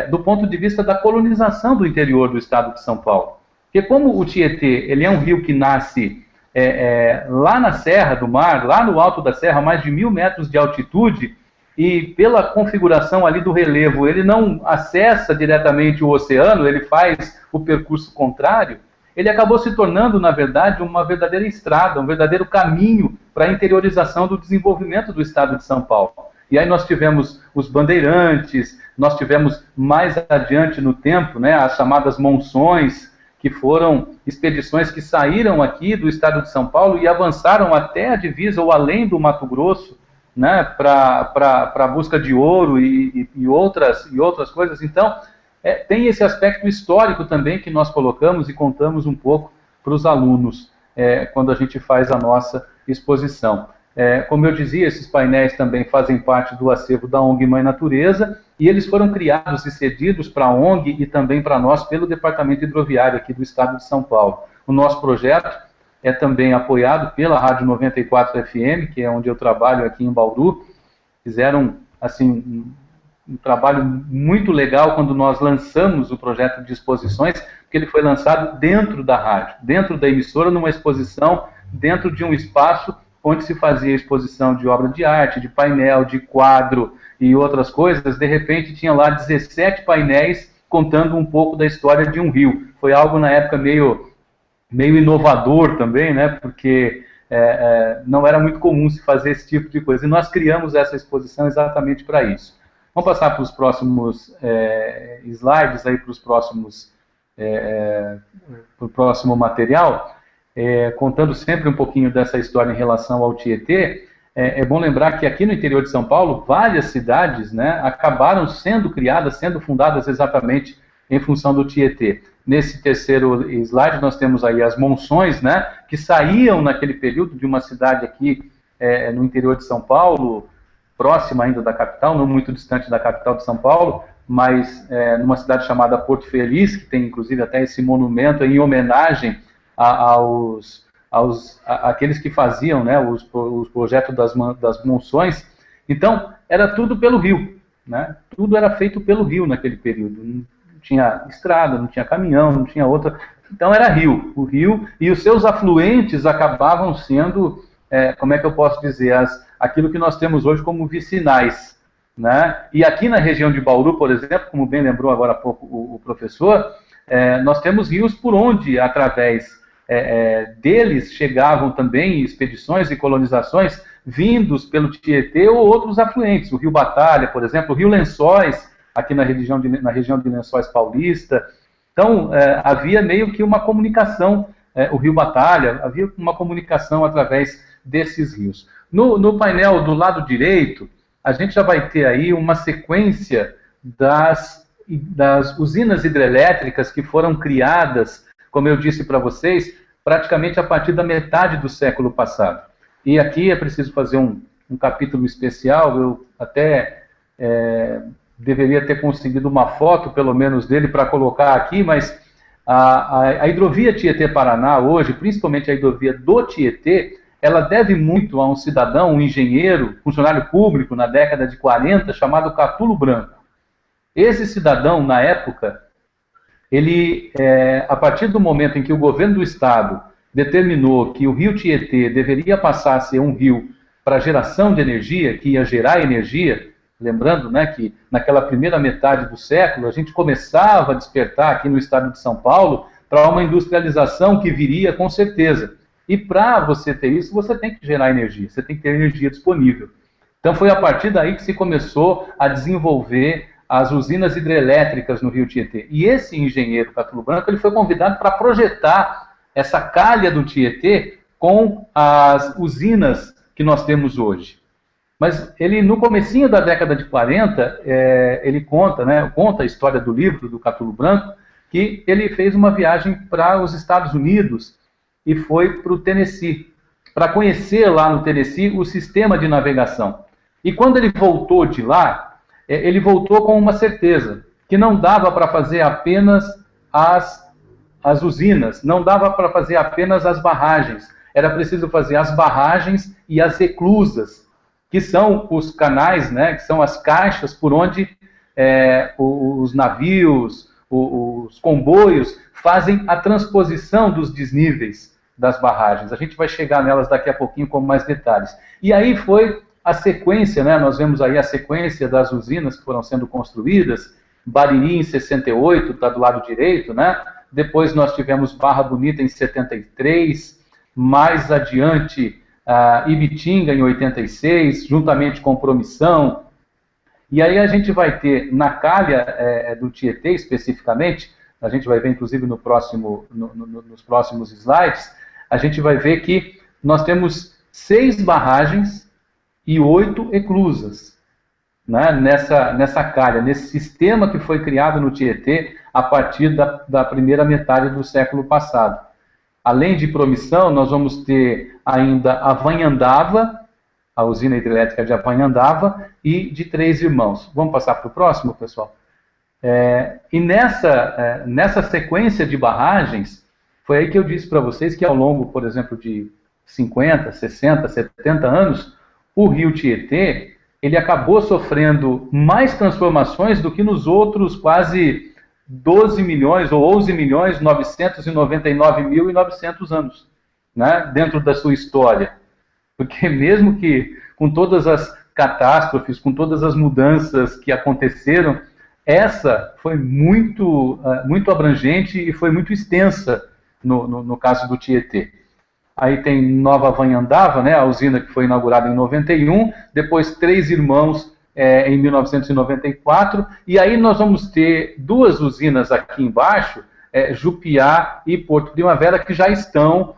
do ponto de vista da colonização do interior do estado de São Paulo. Porque como o Tietê, ele é um rio que nasce lá na Serra do Mar, lá no alto da serra, a mais de 1.000 metros de altitude, e pela configuração ali do relevo, ele não acessa diretamente o oceano, ele faz o percurso contrário, ele acabou se tornando, na verdade, uma verdadeira estrada, um verdadeiro caminho para a interiorização do desenvolvimento do estado de São Paulo. E aí nós tivemos os bandeirantes, Nós tivemos mais adiante no tempo, né, as chamadas monções, que foram expedições que saíram aqui do estado de São Paulo e avançaram até a divisa ou além do Mato Grosso, né, para a busca de ouro e outras coisas. Então, tem esse aspecto histórico também que nós colocamos e contamos um pouco para os alunos quando a gente faz a nossa exposição. Como eu dizia, esses painéis também fazem parte do acervo da ONG Mãe Natureza, e eles foram criados e cedidos para a ONG e também para nós pelo Departamento Hidroviário aqui do Estado de São Paulo. O nosso projeto é também apoiado pela Rádio 94 FM, que é onde eu trabalho aqui em Bauru. Fizeram assim, um trabalho muito legal quando nós lançamos o projeto de exposições, porque ele foi lançado dentro da rádio, dentro da emissora, numa exposição, dentro de um espaço onde se fazia exposição de obra de arte, de painel, de quadro e outras coisas. De repente tinha lá 17 painéis contando um pouco da história de um rio. Foi algo na época meio inovador também, né? Porque não era muito comum se fazer esse tipo de coisa. E nós criamos essa exposição exatamente para isso. Vamos passar para os próximos slides, aí para os próximos, pro próximo material. Contando sempre um pouquinho dessa história em relação ao Tietê. É bom lembrar que aqui no interior de São Paulo, várias cidades, né, acabaram sendo criadas, sendo fundadas exatamente em função do Tietê. Nesse terceiro slide nós temos aí as monções, né, que saíam naquele período de uma cidade aqui no interior de São Paulo, próxima ainda da capital, não muito distante da capital de São Paulo, mas numa cidade chamada Porto Feliz, que tem inclusive até esse monumento em homenagem aqueles que faziam, né, os projetos das monções. Então, era tudo pelo rio, né? Tudo era feito pelo rio naquele período. Não tinha estrada, não tinha caminhão, não tinha outra. Então, era rio. O rio e os seus afluentes acabavam sendo, como é que eu posso dizer, aquilo que nós temos hoje como vicinais, né? E aqui na região de Bauru, por exemplo, como bem lembrou agora há pouco o professor, nós temos rios por onde, através deles, chegavam também expedições e colonizações vindos pelo Tietê ou outros afluentes. O Rio Batalha, por exemplo, o Rio Lençóis, aqui na região de Lençóis Paulista. Então, havia meio que uma comunicação, o Rio Batalha, havia uma comunicação através desses rios. No painel do lado direito, a gente já vai ter aí uma sequência das usinas hidrelétricas que foram criadas, como eu disse para vocês, praticamente a partir da metade do século passado. E aqui é preciso fazer um capítulo especial. Eu até deveria ter conseguido uma foto, pelo menos, dele para colocar aqui, mas a hidrovia Tietê-Paraná hoje, principalmente a hidrovia do Tietê, ela deve muito a um cidadão, um engenheiro, funcionário público, na década de 40, chamado Catulo Branco. Esse cidadão, na época, ele, a partir do momento em que o governo do estado determinou que o rio Tietê deveria passar a ser um rio para geração de energia, que ia gerar energia, lembrando, né, que naquela primeira metade do século a gente começava a despertar aqui no estado de São Paulo para uma industrialização que viria com certeza. E para você ter isso, você tem que gerar energia, você tem que ter energia disponível. Então foi a partir daí que se começou a desenvolver as usinas hidrelétricas no rio Tietê. E esse engenheiro Catulo Branco, ele foi convidado para projetar essa calha do Tietê com as usinas que nós temos hoje. Mas ele, no comecinho da década de 40, ele conta, né, conta a história do livro do Catulo Branco, que ele fez uma viagem para os Estados Unidos e foi para o Tennessee, para conhecer lá no Tennessee o sistema de navegação. E quando ele voltou de lá, ele voltou com uma certeza, que não dava para fazer apenas as usinas, não dava para fazer apenas as barragens, era preciso fazer as barragens e as reclusas, que são os canais, né, que são as caixas por onde os navios, os comboios fazem a transposição dos desníveis das barragens. A gente vai chegar nelas daqui a pouquinho com mais detalhes. E aí foi a sequência, né, nós vemos aí a sequência das usinas que foram sendo construídas. Bariri em 68, está do lado direito, né? Depois nós tivemos Barra Bonita em 73, mais adiante Ibitinga em 86, juntamente com Promissão. E aí a gente vai ter, na calha do Tietê especificamente, a gente vai ver inclusive nos próximos slides, a gente vai ver que nós temos 6 barragens e 8 eclusas, né, nessa calha, nesse sistema que foi criado no Tietê a partir da primeira metade do século passado. Além de Promissão, nós vamos ter ainda a Vanhandava, a usina hidrelétrica de Vanhandava, e de Três Irmãos. Vamos passar para o próximo, pessoal? E nessa sequência de barragens, foi aí que eu disse para vocês que ao longo, por exemplo, de 50, 60, 70 anos, o rio Tietê, ele acabou sofrendo mais transformações do que nos outros quase 12 milhões ou 11 milhões 999.900 anos, né, dentro da sua história. Porque mesmo que com todas as catástrofes, com todas as mudanças que aconteceram, essa foi muito abrangente e foi muito extensa no caso do Tietê. Aí tem Nova Vanhandava, né, a usina que foi inaugurada em 91, depois Três Irmãos em 1994, e aí nós vamos ter 2 usinas aqui embaixo, Jupiá e Porto Primavera, que já estão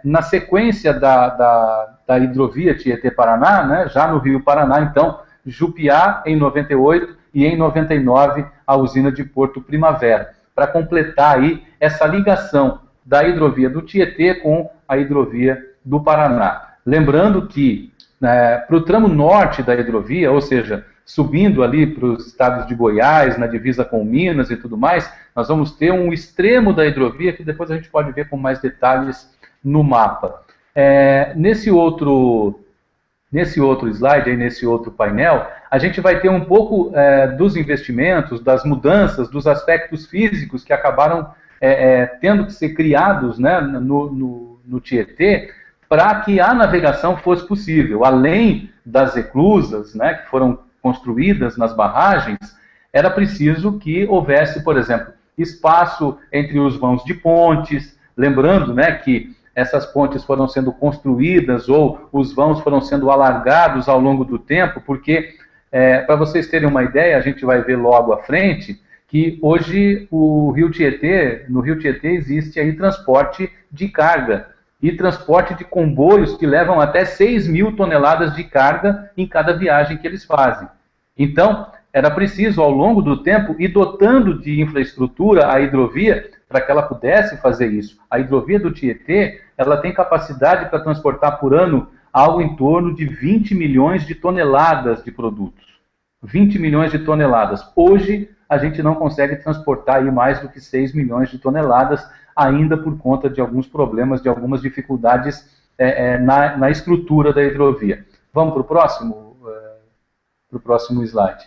na sequência da hidrovia Tietê-Paraná, né, já no Rio Paraná. Então, Jupiá em 98 e em 99 a usina de Porto Primavera, para completar aí essa ligação da hidrovia do Tietê com a hidrovia do Paraná. Lembrando que para o tramo norte da hidrovia, ou seja, subindo ali para os estados de Goiás, na divisa com Minas e tudo mais, nós vamos ter um extremo da hidrovia que depois a gente pode ver com mais detalhes no mapa. Nesse outro slide, aí, nesse outro painel, a gente vai ter um pouco dos investimentos, das mudanças, dos aspectos físicos que acabaram tendo que ser criados, né, no Tietê, para que a navegação fosse possível. Além das eclusas, né, que foram construídas nas barragens, era preciso que houvesse, por exemplo, espaço entre os vãos de pontes, lembrando, né, que essas pontes foram sendo construídas ou os vãos foram sendo alargados ao longo do tempo, porque, para vocês terem uma ideia, a gente vai ver logo à frente, que hoje no Rio Tietê existe aí transporte de carga e transporte de comboios que levam até 6.000 toneladas de carga em cada viagem que eles fazem. Então, era preciso, ao longo do tempo, ir dotando de infraestrutura a hidrovia para que ela pudesse fazer isso. A hidrovia do Tietê, ela tem capacidade para transportar por ano algo em torno de 20 milhões de toneladas de produtos. 20 milhões de toneladas. Hoje, a gente não consegue transportar aí mais do que 6 milhões de toneladas, ainda por conta de alguns problemas, de algumas dificuldades na estrutura da hidrovia. Vamos para o próximo slide.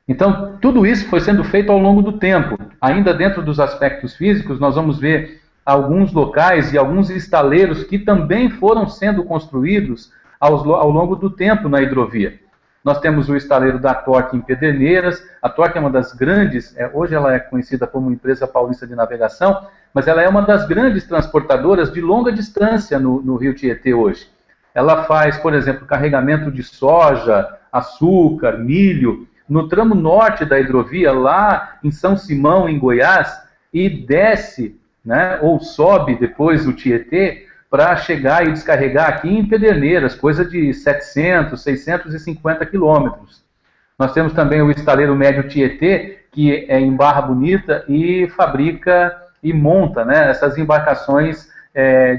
Então, tudo isso foi sendo feito ao longo do tempo. Ainda dentro dos aspectos físicos, nós vamos ver alguns locais e alguns estaleiros que também foram sendo construídos ao longo do tempo na hidrovia. Nós temos o estaleiro da Torque em Pederneiras. A Torque é uma das grandes, hoje ela é conhecida como Empresa Paulista de Navegação, mas ela é uma das grandes transportadoras de longa distância no Rio Tietê hoje. Ela faz, por exemplo, carregamento de soja, açúcar, milho, no tramo norte da hidrovia, lá em São Simão, em Goiás, e desce, né, ou sobe depois o Tietê, para chegar e descarregar aqui em Pederneiras, coisa de 700, 650 quilômetros. Nós temos também o estaleiro médio Tietê, que é em Barra Bonita e fabrica e monta, né, essas embarcações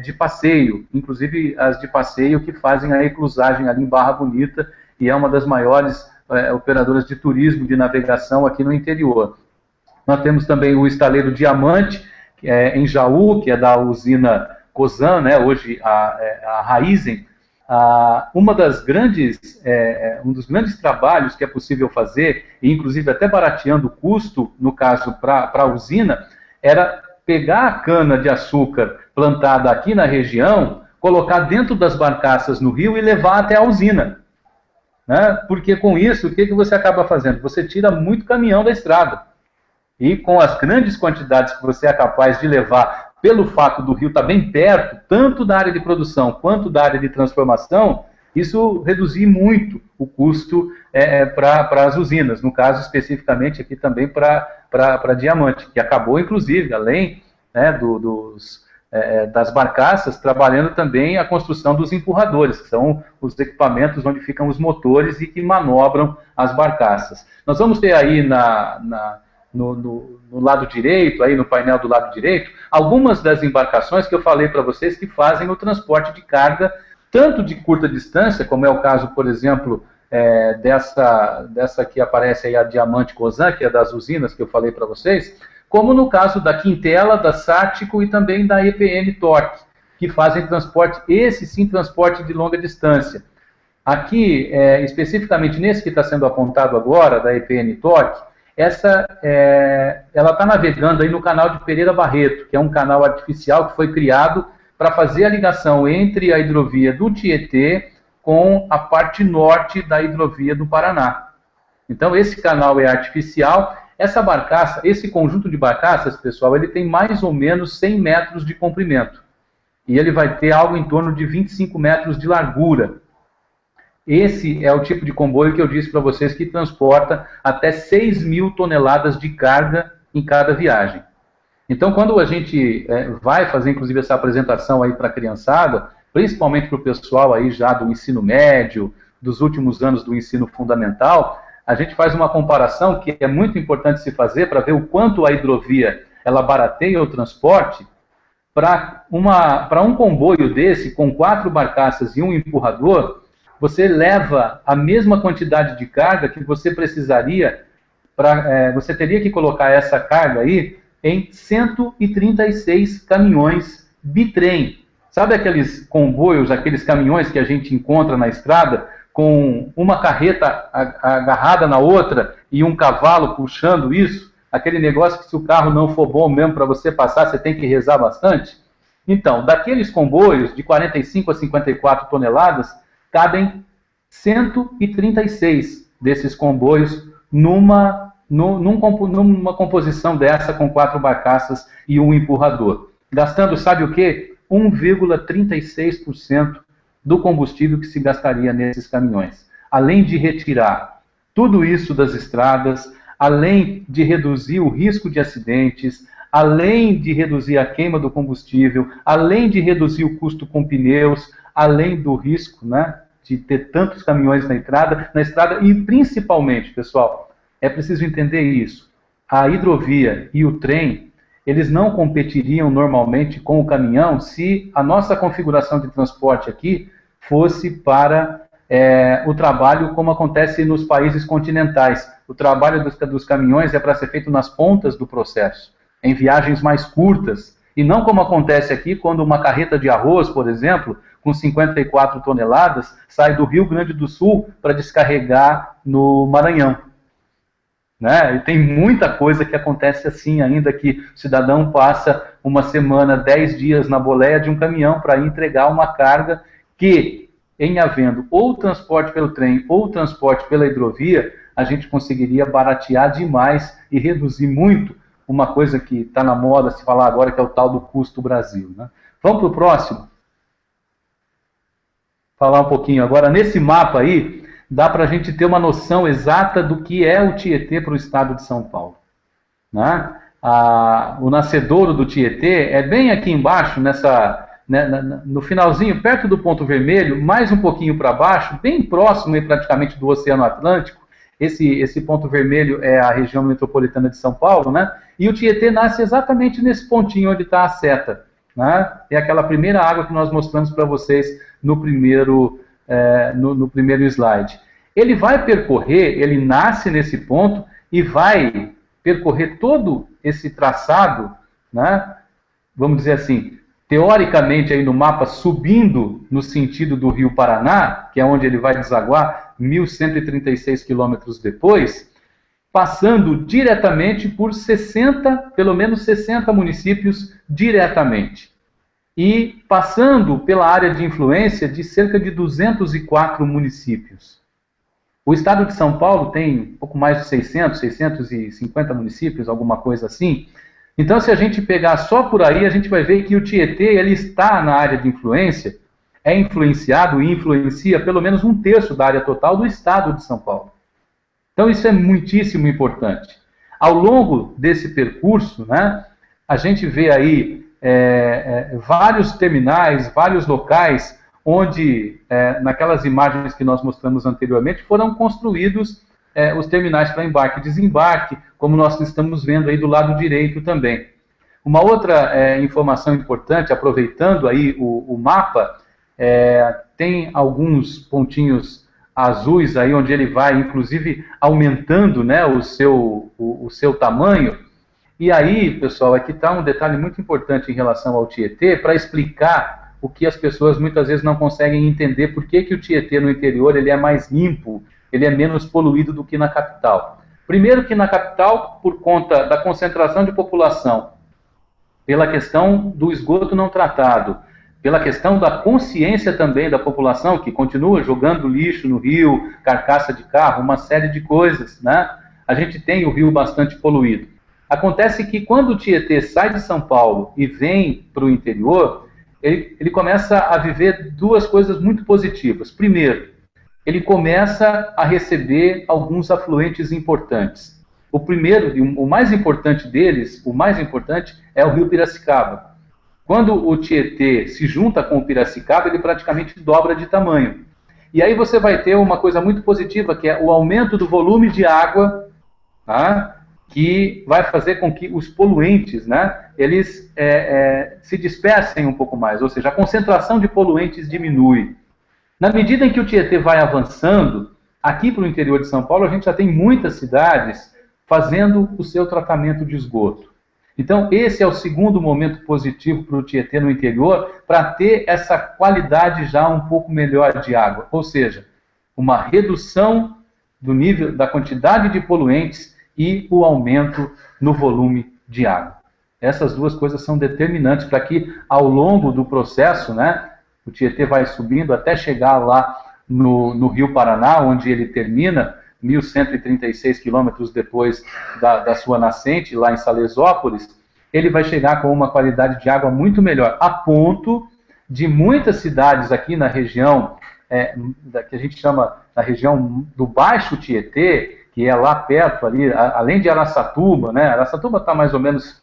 de passeio, inclusive as de passeio que fazem a eclusagem ali em Barra Bonita, e é uma das maiores operadoras de turismo de navegação aqui no interior. Nós temos também o estaleiro Diamante, que é em Jaú, que é da usina Cosan, né, hoje a Raizen. Um dos grandes trabalhos que é possível fazer, e inclusive até barateando o custo, no caso para a usina, era pegar a cana de açúcar plantada aqui na região, colocar dentro das barcaças no rio e levar até a usina. Né? Porque com isso, o que você acaba fazendo? Você tira muito caminhão da estrada. E com as grandes quantidades que você é capaz de levar, pelo fato do rio estar bem perto, tanto da área de produção quanto da área de transformação, Isso reduzir muito o custo para as usinas, no caso especificamente aqui também para Diamante, que acabou inclusive, além, né, das barcaças, trabalhando também a construção dos empurradores, que são os equipamentos onde ficam os motores e que manobram as barcaças. Nós vamos ter aí no lado direito, aí no painel do lado direito, algumas das embarcações que eu falei para vocês que fazem o transporte de carga, tanto de curta distância, como é o caso, por exemplo, dessa que aparece aí, a Diamante Cosan, que é das usinas que eu falei para vocês, como no caso da Quintela, da Sártico e também da EPN Torque, que fazem transporte, esse sim, transporte de longa distância. Aqui, especificamente nesse que está sendo apontado agora, da EPN Torque, ela está navegando aí no canal de Pereira Barreto, que é um canal artificial que foi criado para fazer a ligação entre a hidrovia do Tietê com a parte norte da hidrovia do Paraná. Então, esse canal é artificial. Essa barcaça, esse conjunto de barcaças, pessoal, ele tem mais ou menos 100 metros de comprimento. E ele vai ter algo em torno de 25 metros de largura. Esse é o tipo de comboio que eu disse para vocês que transporta até 6.000 toneladas de carga em cada viagem. Então, quando a gente vai fazer, inclusive, essa apresentação aí para a criançada, principalmente para o pessoal aí já do ensino médio, dos últimos anos do ensino fundamental, a gente faz uma comparação que é muito importante se fazer para ver o quanto a hidrovia ela barateia o transporte. Para um comboio desse, com 4 barcaças e um empurrador, você leva a mesma quantidade de carga que você precisaria, você teria que colocar essa carga aí em 136 caminhões bitrem. Sabe aqueles comboios, aqueles caminhões que a gente encontra na estrada, com uma carreta agarrada na outra e um cavalo puxando isso? Aquele negócio que se o carro não for bom mesmo para você passar, você tem que rezar bastante? Então, daqueles comboios de 45 a 54 toneladas, cabem 136 desses comboios numa composição dessa com 4 barcaças e um empurrador. Gastando, sabe o quê? 1,36% do combustível que se gastaria nesses caminhões. Além de retirar tudo isso das estradas, além de reduzir o risco de acidentes, além de reduzir a queima do combustível, além de reduzir o custo com pneus, além do risco, né, de ter tantos caminhões na estrada e principalmente, pessoal, é preciso entender isso, a hidrovia e o trem, eles não competiriam normalmente com o caminhão se a nossa configuração de transporte aqui fosse para o trabalho como acontece nos países continentais. O trabalho dos caminhões é para ser feito nas pontas do processo, em viagens mais curtas, e não como acontece aqui quando uma carreta de arroz, por exemplo, com 54 toneladas, sai do Rio Grande do Sul para descarregar no Maranhão. Né? E tem muita coisa que acontece assim ainda, que o cidadão passa uma semana, 10 dias na boleia de um caminhão para entregar uma carga que, em havendo ou transporte pelo trem ou transporte pela hidrovia, a gente conseguiria baratear demais e reduzir muito uma coisa que está na moda se falar agora, que é o tal do custo Brasil. Né? Vamos para o próximo? Falar um pouquinho agora. Nesse mapa aí, dá para a gente ter uma noção exata do que é o Tietê para o estado de São Paulo. Né? O nascedouro do Tietê é bem aqui embaixo, no finalzinho, perto do ponto vermelho, mais um pouquinho para baixo, bem próximo aí, praticamente do Oceano Atlântico. Esse ponto vermelho é a região metropolitana de São Paulo, né? E o Tietê nasce exatamente nesse pontinho onde está a seta. Né? É aquela primeira água que nós mostramos para vocês no primeiro slide. Ele vai percorrer, ele nasce nesse ponto e vai percorrer todo esse traçado, né? Vamos dizer assim, teoricamente aí no mapa, subindo no sentido do Rio Paraná, que é onde ele vai desaguar 1.136 quilômetros depois, passando diretamente por pelo menos 60 municípios diretamente. E passando pela área de influência de cerca de 204 municípios. O estado de São Paulo tem um pouco mais de 650 municípios, alguma coisa assim. Então, se a gente pegar só por aí, a gente vai ver que o Tietê ele está na área de influência é influenciado e influencia pelo menos 1/3 da área total do estado de São Paulo. Então isso é muitíssimo importante. Ao longo desse percurso, né, a gente vê aí vários terminais, vários locais onde, naquelas imagens que nós mostramos anteriormente, foram construídos os terminais para embarque e desembarque, como nós estamos vendo aí do lado direito também. Uma outra informação importante, aproveitando aí o mapa, tem alguns pontinhos azuis aí, onde ele vai, inclusive, aumentando, né, o seu tamanho. E aí, pessoal, aqui está um detalhe muito importante em relação ao Tietê, para explicar o que as pessoas muitas vezes não conseguem entender, por que o Tietê no interior ele é mais limpo, ele é menos poluído do que na capital. Primeiro que na capital, por conta da concentração de população, pela questão do esgoto não tratado, pela questão da consciência também da população, que continua jogando lixo no rio, carcaça de carro, uma série de coisas, né? A gente tem o rio bastante poluído. Acontece que quando o Tietê sai de São Paulo e vem para o interior, ele começa a viver duas coisas muito positivas. Primeiro, ele começa a receber alguns afluentes importantes. O primeiro, e o mais importante deles, o mais importante, é o rio Piracicaba. Quando o Tietê se junta com o Piracicaba, ele praticamente dobra de tamanho. E aí você vai ter uma coisa muito positiva, que é o aumento do volume de água, tá? Que vai fazer com que os poluentes, né, eles se dispersem um pouco mais, ou seja, a concentração de poluentes diminui. Na medida em que o Tietê vai avançando, aqui para o interior de São Paulo, a gente já tem muitas cidades fazendo o seu tratamento de esgoto. Então, esse é o segundo momento positivo para o Tietê no interior, para ter essa qualidade já um pouco melhor de água. Ou seja, uma redução do nível, da quantidade de poluentes e o aumento no volume de água. Essas duas coisas são determinantes para que, ao longo do processo, né, o Tietê vai subindo até chegar lá no Rio Paraná, onde ele termina, 1.136 quilômetros depois da sua nascente, lá em Salesópolis, ele vai chegar com uma qualidade de água muito melhor, a ponto de muitas cidades aqui na região, que a gente chama na região do Baixo Tietê, que é lá perto, ali, além de Araçatuba, né? Araçatuba está mais ou menos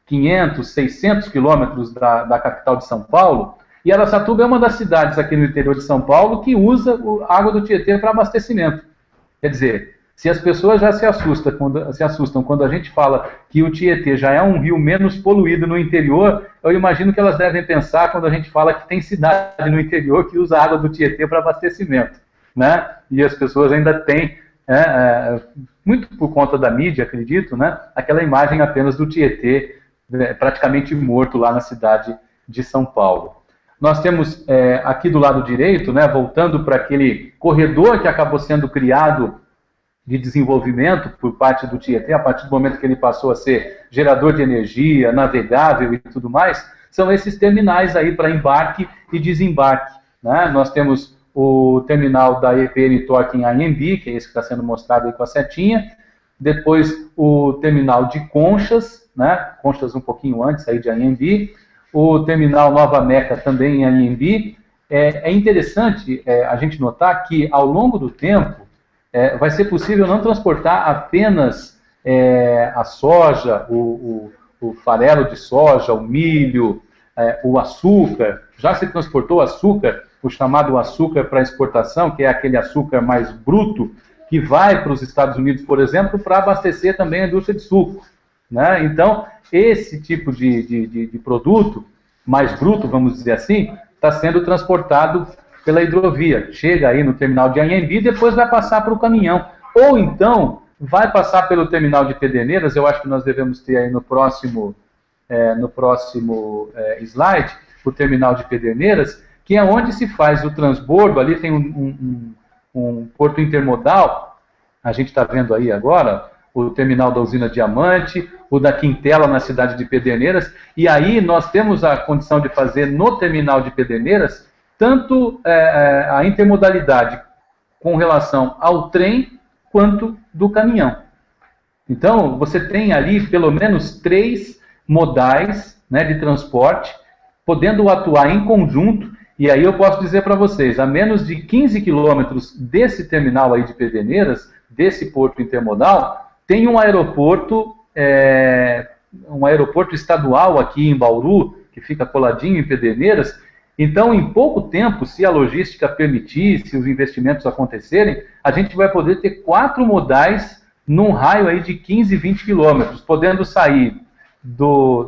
500, 600 quilômetros da capital de São Paulo, e Araçatuba é uma das cidades aqui no interior de São Paulo que usa a água do Tietê para abastecimento. Quer dizer, se as pessoas já se assustam quando a gente fala que o Tietê já é um rio menos poluído no interior, eu imagino que elas devem pensar quando a gente fala que tem cidade no interior que usa a água do Tietê para abastecimento, né? E as pessoas ainda têm, muito por conta da mídia, acredito, né, aquela imagem apenas do Tietê praticamente morto lá na cidade de São Paulo. Nós temos aqui do lado direito, né, voltando para aquele corredor que acabou sendo criado de desenvolvimento por parte do Tietê, a partir do momento que ele passou a ser gerador de energia, navegável e tudo mais, são esses terminais aí para embarque e desembarque, né? Nós temos o terminal da EPN Torque em Anhembi, que é esse que está sendo mostrado aí com a setinha, depois o terminal de Conchas, né? Conchas um pouquinho antes aí de Anhembi, o terminal Nova Meca também em Anhembi. É interessante a gente notar que ao longo do tempo vai ser possível não transportar apenas a soja, o farelo de soja, o milho, o açúcar. Já se transportou açúcar, o chamado açúcar para exportação, que é aquele açúcar mais bruto, que vai para os Estados Unidos, por exemplo, para abastecer também a indústria de suco, né? Então, esse tipo de produto, mais bruto, vamos dizer assim, está sendo transportado pela hidrovia. Chega aí no terminal de Anhembi e depois vai passar para o caminhão. Ou então, vai passar pelo terminal de Pederneiras, eu acho que nós devemos ter aí no próximo slide, o terminal de Pederneiras, que é onde se faz o transbordo. Ali tem um porto intermodal, a gente está vendo aí agora, o terminal da usina Diamante, o da Quintela na cidade de Pederneiras, e aí nós temos a condição de fazer no terminal de Pederneiras tanto a intermodalidade com relação ao trem quanto do caminhão. Então, você tem ali pelo menos 3 modais, né, de transporte podendo atuar em conjunto. E aí eu posso dizer para vocês, a menos de 15 quilômetros desse terminal aí de Pederneiras, desse porto intermodal, tem um aeroporto estadual aqui em Bauru, que fica coladinho em Pederneiras. Então, em pouco tempo, se a logística permitir, se os investimentos acontecerem, a gente vai poder ter 4 modais num raio aí de 15, 20 quilômetros, podendo sair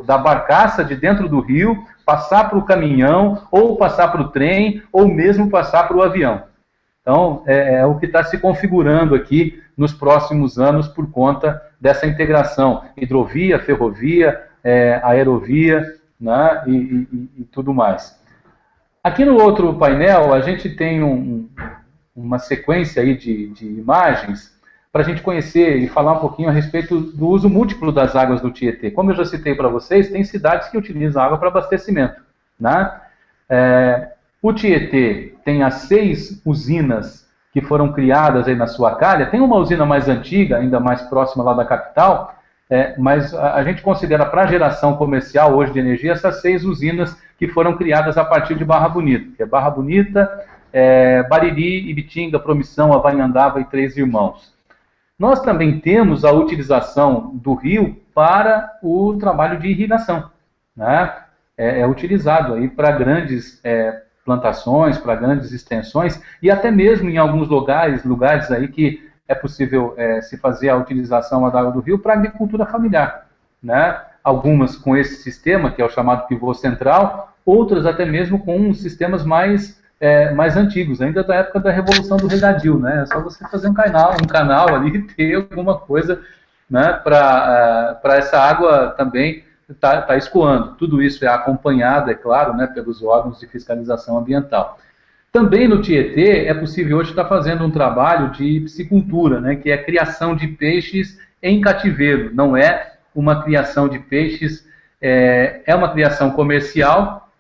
da barcaça de dentro do rio, passar para o caminhão, ou passar para o trem, ou mesmo passar para o avião. Então, é o que está se configurando aqui nos próximos anos por conta dessa integração, hidrovia, ferrovia, aerovia, né, e tudo mais. Aqui no outro painel, a gente tem uma sequência aí de imagens para a gente conhecer e falar um pouquinho a respeito do uso múltiplo das águas do Tietê. Como eu já citei para vocês, tem cidades que utilizam água para abastecimento, né? O Tietê tem as 6 usinas que foram criadas aí na sua calha. Tem uma usina mais antiga, ainda mais próxima lá da capital, mas a gente considera para a geração comercial hoje de energia essas 6 usinas que foram criadas a partir de Barra Bonita, que é Barra Bonita, Bariri, Ibitinga, Promissão, Avanhandava e Três Irmãos. Nós também temos a utilização do rio para o trabalho de irrigação, né? É utilizado aí para grandes plantações, para grandes extensões, e até mesmo em alguns lugares aí que é possível se fazer a utilização da água do rio para agricultura familiar, né? Algumas com esse sistema, que é o chamado pivô central, outras até mesmo com sistemas mais antigos, ainda da época da Revolução do Regadio, né? É só você fazer um canal ali e ter alguma coisa, né, para essa água também tá escoando. Tudo isso é acompanhado, é claro, né, pelos órgãos de fiscalização ambiental. Também no Tietê é possível hoje estar fazendo um trabalho de piscicultura, né, que é a criação de peixes em cativeiro. Não é uma criação de peixes, é uma criação comercial.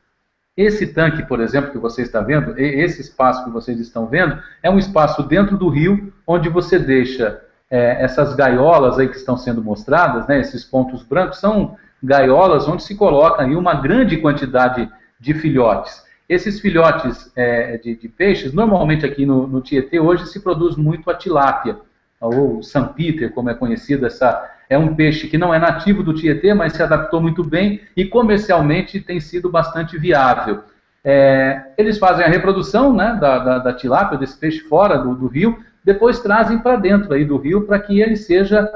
Esse tanque, por exemplo, que você está vendo, esse espaço que vocês estão vendo, é um espaço dentro do rio, onde você deixa essas gaiolas aí que estão sendo mostradas, né, esses pontos brancos, são gaiolas onde se coloca aí uma grande quantidade de filhotes. Esses filhotes de peixes, normalmente aqui no Tietê, hoje se produz muito a tilápia, ou Sanpiter, como é conhecida, é um peixe que não é nativo do Tietê, mas se adaptou muito bem e comercialmente tem sido bastante viável. Eles fazem a reprodução, né, da tilápia, desse peixe fora do rio, depois trazem para dentro aí do rio para que ele seja,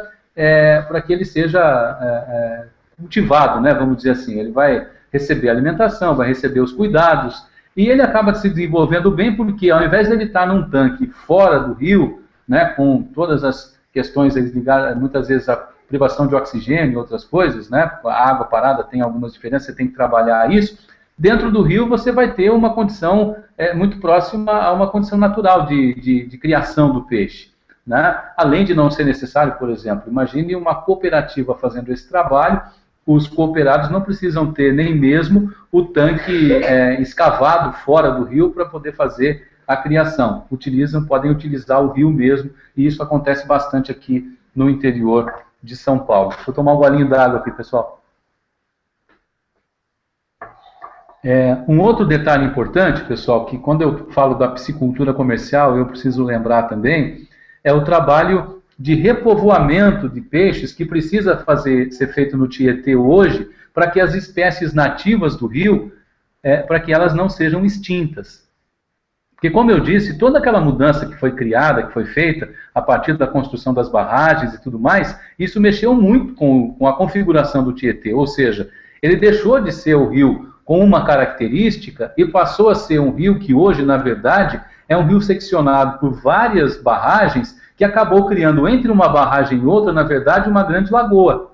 cultivado, né, vamos dizer assim. Ele vai receber alimentação, vai receber os cuidados, e ele acaba se desenvolvendo bem porque, ao invés de ele estar num tanque fora do rio, né, com todas as questões ligadas, muitas vezes, à privação de oxigênio e outras coisas, né, a água parada tem algumas diferenças, você tem que trabalhar isso. Dentro do rio você vai ter uma condição muito próxima a uma condição natural de criação do peixe, né? Além de não ser necessário, por exemplo, imagine uma cooperativa fazendo esse trabalho, os cooperados não precisam ter nem mesmo o tanque escavado fora do rio para poder fazer a criação. Podem utilizar o rio mesmo, e isso acontece bastante aqui no interior de São Paulo. Vou tomar um golinho d'água aqui, pessoal. Um outro detalhe importante, pessoal, que quando eu falo da piscicultura comercial, eu preciso lembrar também, é o trabalho de repovoamento de peixes que precisa ser feito no Tietê hoje, para que as espécies nativas do rio, para que elas não sejam extintas. Porque, como eu disse, toda aquela mudança que foi criada, que foi feita a partir da construção das barragens e tudo mais, isso mexeu muito com a configuração do Tietê, ou seja, ele deixou de ser o rio com uma característica e passou a ser um rio que hoje, na verdade, é um rio seccionado por várias barragens que acabou criando entre uma barragem e outra, na verdade, uma grande lagoa,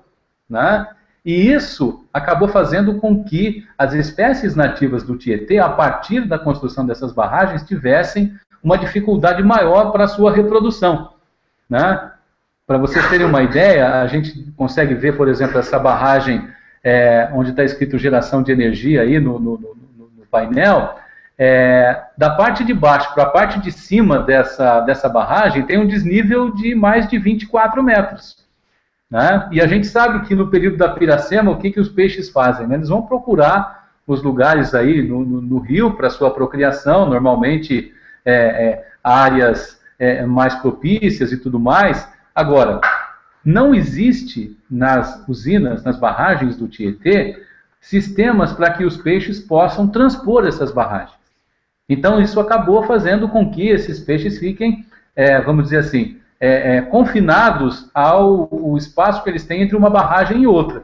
né? E isso acabou fazendo com que as espécies nativas do Tietê, a partir da construção dessas barragens, tivessem uma dificuldade maior para a sua reprodução, né? Para vocês terem uma ideia, a gente consegue ver, por exemplo, essa barragem onde está escrito geração de energia aí no painel. Da parte de baixo para a parte de cima dessa barragem tem um desnível de mais de 24 metros. Né? E a gente sabe que no período da Piracema, o que os peixes fazem? Né? Eles vão procurar os lugares aí no rio para sua procriação, normalmente áreas mais propícias e tudo mais. Agora, não existe nas usinas, nas barragens do Tietê, sistemas para que os peixes possam transpor essas barragens. Então, isso acabou fazendo com que esses peixes fiquem, vamos dizer assim, confinados ao espaço que eles têm entre uma barragem e outra.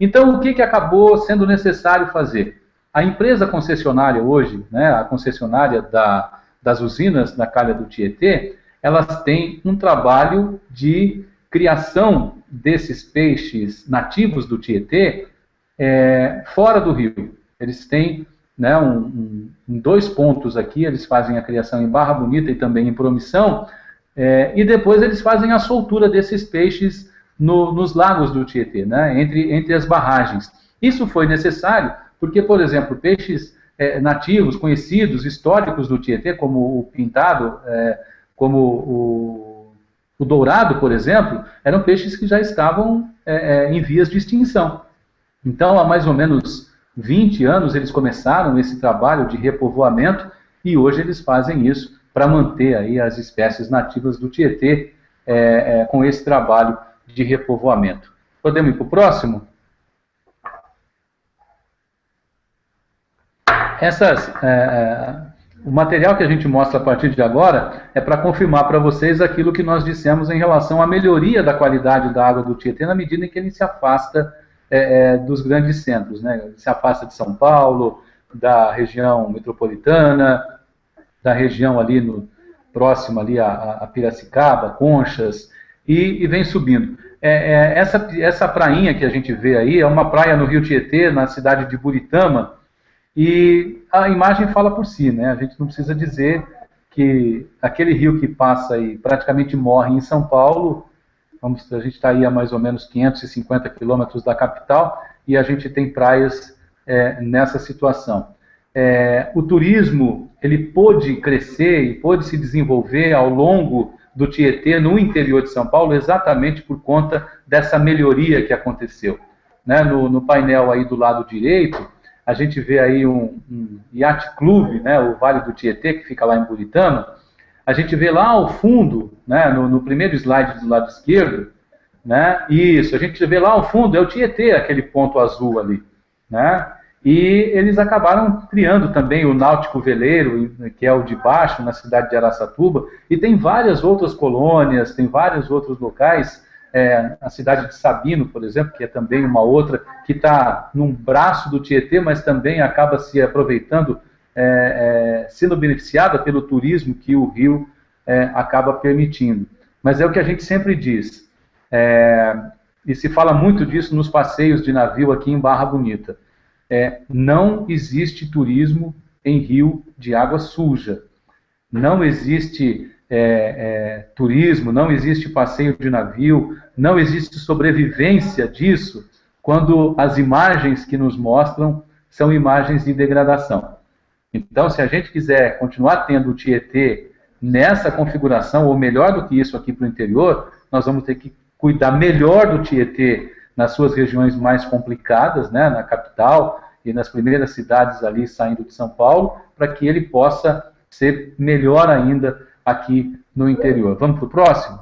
Então, o que acabou sendo necessário fazer? A empresa concessionária hoje, né, a concessionária das usinas na calha do Tietê, elas têm um trabalho de criação desses peixes nativos do Tietê fora do rio. Eles têm, né, em 2 pontos aqui, eles fazem a criação em Barra Bonita e também em Promissão, e depois eles fazem a soltura desses peixes nos lagos do Tietê, né, entre as barragens. Isso foi necessário porque, por exemplo, peixes nativos, conhecidos, históricos do Tietê, como o pintado, como o dourado, por exemplo, eram peixes que já estavam em vias de extinção. Então, há mais ou menos 20 anos, eles começaram esse trabalho de repovoamento e hoje eles fazem isso para manter aí as espécies nativas do Tietê com esse trabalho de repovoamento. Podemos ir para o próximo? O material que a gente mostra a partir de agora é para confirmar para vocês aquilo que nós dissemos em relação à melhoria da qualidade da água do Tietê na medida em que ele se afasta dos grandes centros, né? Ele se afasta de São Paulo, da região metropolitana, da região ali próxima ali a Piracicaba, Conchas, e vem subindo. Essa prainha que a gente vê aí é uma praia no Rio Tietê, na cidade de Buritama, e a imagem fala por si, né? A gente não precisa dizer que aquele rio que passa e praticamente morre em São Paulo, a gente está aí a mais ou menos 550 quilômetros da capital, e a gente tem praias nessa situação. O turismo, ele pôde crescer e pôde se desenvolver ao longo do Tietê no interior de São Paulo, exatamente por conta dessa melhoria que aconteceu. Né? No painel aí do lado direito, a gente vê aí um Yacht Club, né, o Vale do Tietê, que fica lá em Buritama. A gente vê lá ao fundo, né, no primeiro slide do lado esquerdo, né, isso, a gente vê lá ao fundo, é o Tietê, aquele ponto azul ali. Né, e eles acabaram criando também o Náutico Veleiro, que é o de baixo, na cidade de Araçatuba, e tem várias outras colônias, tem vários outros locais. A cidade de Sabino, por exemplo, que é também uma outra, que está num braço do Tietê, mas também acaba se aproveitando, sendo beneficiada pelo turismo que o rio acaba permitindo. Mas é o que a gente sempre diz, e se fala muito disso nos passeios de navio aqui em Barra Bonita. Não existe turismo em rio de água suja. Não existe turismo, não existe passeio de navio, não existe sobrevivência disso quando as imagens que nos mostram são imagens de degradação. Então, se a gente quiser continuar tendo o Tietê nessa configuração, ou melhor do que isso aqui para o interior, nós vamos ter que cuidar melhor do Tietê nas suas regiões mais complicadas, né, na capital e nas primeiras cidades ali saindo de São Paulo, para que ele possa ser melhor ainda aqui no interior. Vamos para o próximo?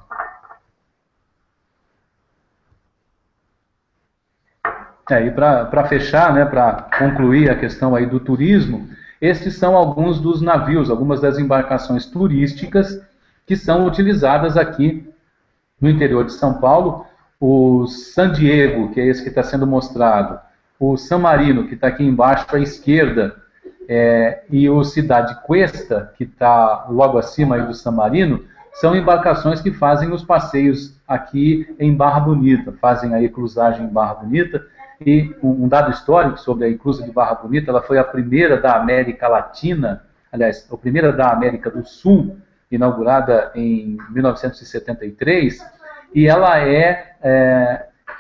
E para fechar, né, para concluir a questão aí do turismo, estes são alguns dos navios, algumas das embarcações turísticas que são utilizadas aqui no interior de São Paulo. O San Diego, que é esse que está sendo mostrado, o San Marino, que está aqui embaixo à esquerda, e o Cidade Cuesta, que está logo acima aí do San Marino, são embarcações que fazem os passeios aqui em Barra Bonita, fazem a eclusagem em Barra Bonita. E um dado histórico sobre a eclusa de Barra Bonita, ela foi a primeira da América Latina, aliás, a primeira da América do Sul, inaugurada em 1973, e ela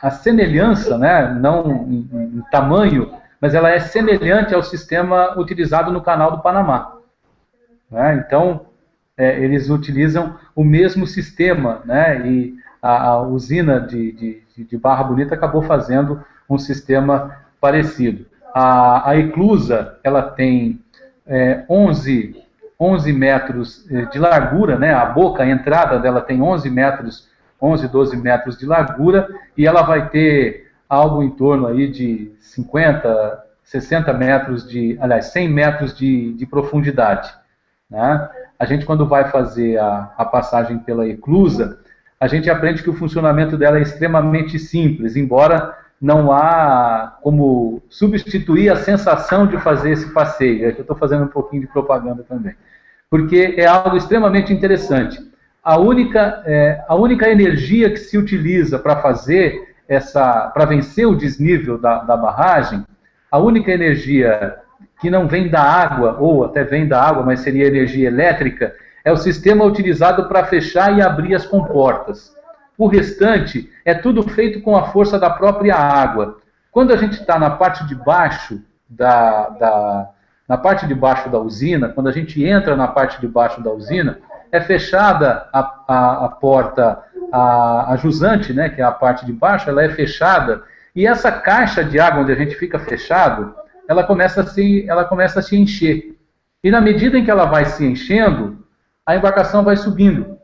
a semelhança, né, não em tamanho, mas ela é semelhante ao sistema utilizado no Canal do Panamá. Né? Então, eles utilizam o mesmo sistema, né, e a usina de Barra Bonita acabou fazendo um sistema parecido. A eclusa, ela tem 11 metros de largura, né? A boca, a entrada dela tem 11 metros, 11, 12 metros de largura, e ela vai ter algo em torno aí de 50, 60 metros aliás, 100 metros de profundidade, né? A gente, quando vai fazer a passagem pela eclusa, a gente aprende que o funcionamento dela é extremamente simples, embora não há como substituir a sensação de fazer esse passeio. É que eu estou fazendo um pouquinho de propaganda também. Porque é algo extremamente interessante. A única energia que se utiliza para fazer para vencer o desnível da barragem, a única energia que não vem da água, ou até vem da água, mas seria energia elétrica, é o sistema utilizado para fechar e abrir as comportas. O restante é tudo feito com a força da própria água. Quando a gente está na parte de baixo na parte de baixo da usina, quando a gente entra na parte de baixo da usina, é fechada a porta, a jusante, né, que é a parte de baixo, ela é fechada, e essa caixa de água onde a gente fica fechado, ela começa a se encher. E na medida em que ela vai se enchendo, a embarcação vai subindo,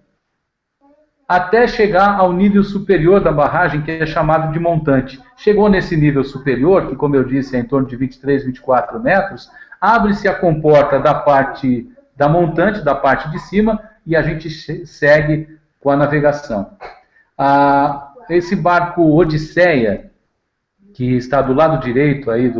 até chegar ao nível superior da barragem, que é chamado de montante. Chegou nesse nível superior, que, como eu disse, é em torno de 23, 24 metros, abre-se a comporta da parte da montante, da parte de cima, e a gente segue com a navegação. Esse barco Odisseia, que está do lado direito, aí,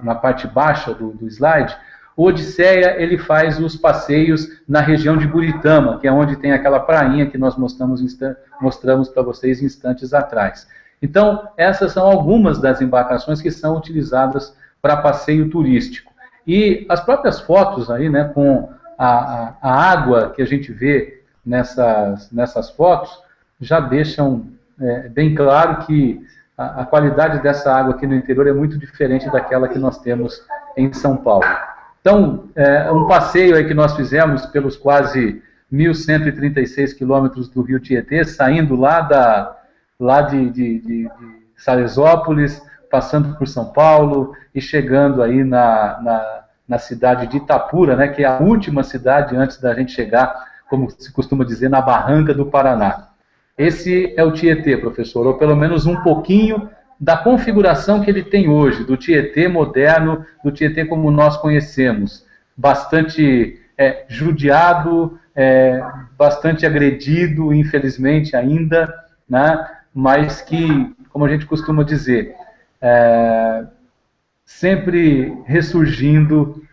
na parte baixa do slide, o Odisseia, ele faz os passeios na região de Buritama, que é onde tem aquela prainha que nós mostramos para vocês instantes atrás. Então, essas são algumas das embarcações que são utilizadas para passeio turístico. E as próprias fotos aí, né, com a água que a gente vê nessas fotos, já deixam bem claro que a qualidade dessa água aqui no interior é muito diferente daquela que nós temos em São Paulo. Então, um passeio aí que nós fizemos pelos quase 1.136 quilômetros do Rio Tietê, saindo lá de Salesópolis, passando por São Paulo e chegando aí na cidade de Itapura, né, que é a última cidade antes da gente chegar, como se costuma dizer, na barranca do Paraná. Esse é o Tietê, professor, ou pelo menos um pouquinho da configuração que ele tem hoje, do Tietê moderno, do Tietê como nós conhecemos. Bastante judiado, bastante agredido, infelizmente ainda, né? Mas que, como a gente costuma dizer, sempre ressurgindo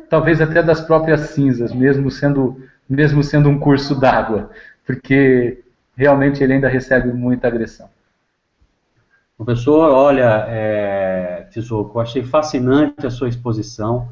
talvez até das próprias cinzas, mesmo sendo um curso d'água, porque realmente ele ainda recebe muita agressão. Professor, olha, Tesouro, eu achei fascinante a sua exposição.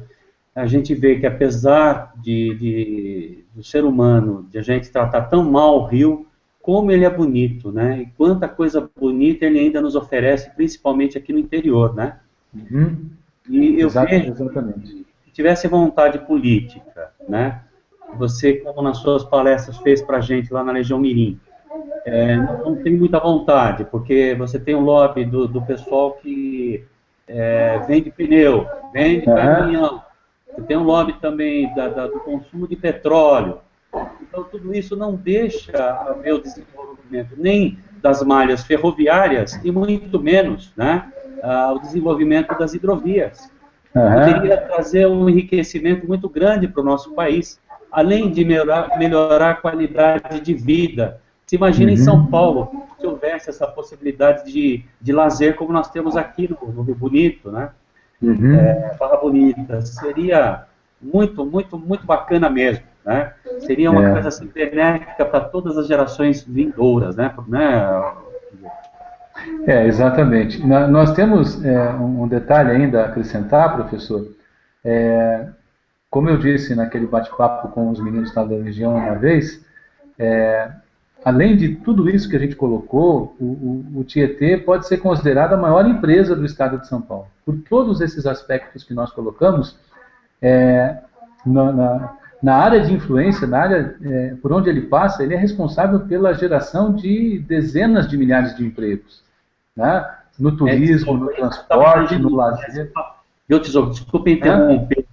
A gente vê que apesar do ser humano, de a gente tratar tão mal o rio, como ele é bonito, né? E quanta coisa bonita ele ainda nos oferece, principalmente aqui no interior, né? Uhum. E eu vejo, exatamente. se tivesse vontade política, né? Você, como nas suas palestras fez para a gente lá na Legião Mirim, não tem muita vontade, porque você tem um lobby do pessoal que vende pneu, vende caminhão, você tem um lobby também do consumo de petróleo. Então, tudo isso não deixa haver o desenvolvimento nem das malhas ferroviárias e muito menos, né, o desenvolvimento das hidrovias. Poderia trazer um enriquecimento muito grande para o nosso país, além de melhorar a qualidade de vida. Se imagina em São Paulo, se houvesse essa possibilidade de lazer como nós temos aqui no Rio Bonito, né? Barra Bonita. Seria muito, muito, muito bacana mesmo, né? Seria uma coisa assim, benéfica para todas as gerações vindouras, né? Exatamente. Nós temos um detalhe ainda a acrescentar, professor. Como eu disse naquele bate-papo com os meninos da Legião uma vez, além de tudo isso que a gente colocou, o Tietê pode ser considerado a maior empresa do estado de São Paulo. Por todos esses aspectos que nós colocamos, na área de influência, na área por onde ele passa, ele é responsável pela geração de dezenas de milhares de empregos, né? no turismo, no transporte, no lazer. Meu tesouro, desculpa interromper,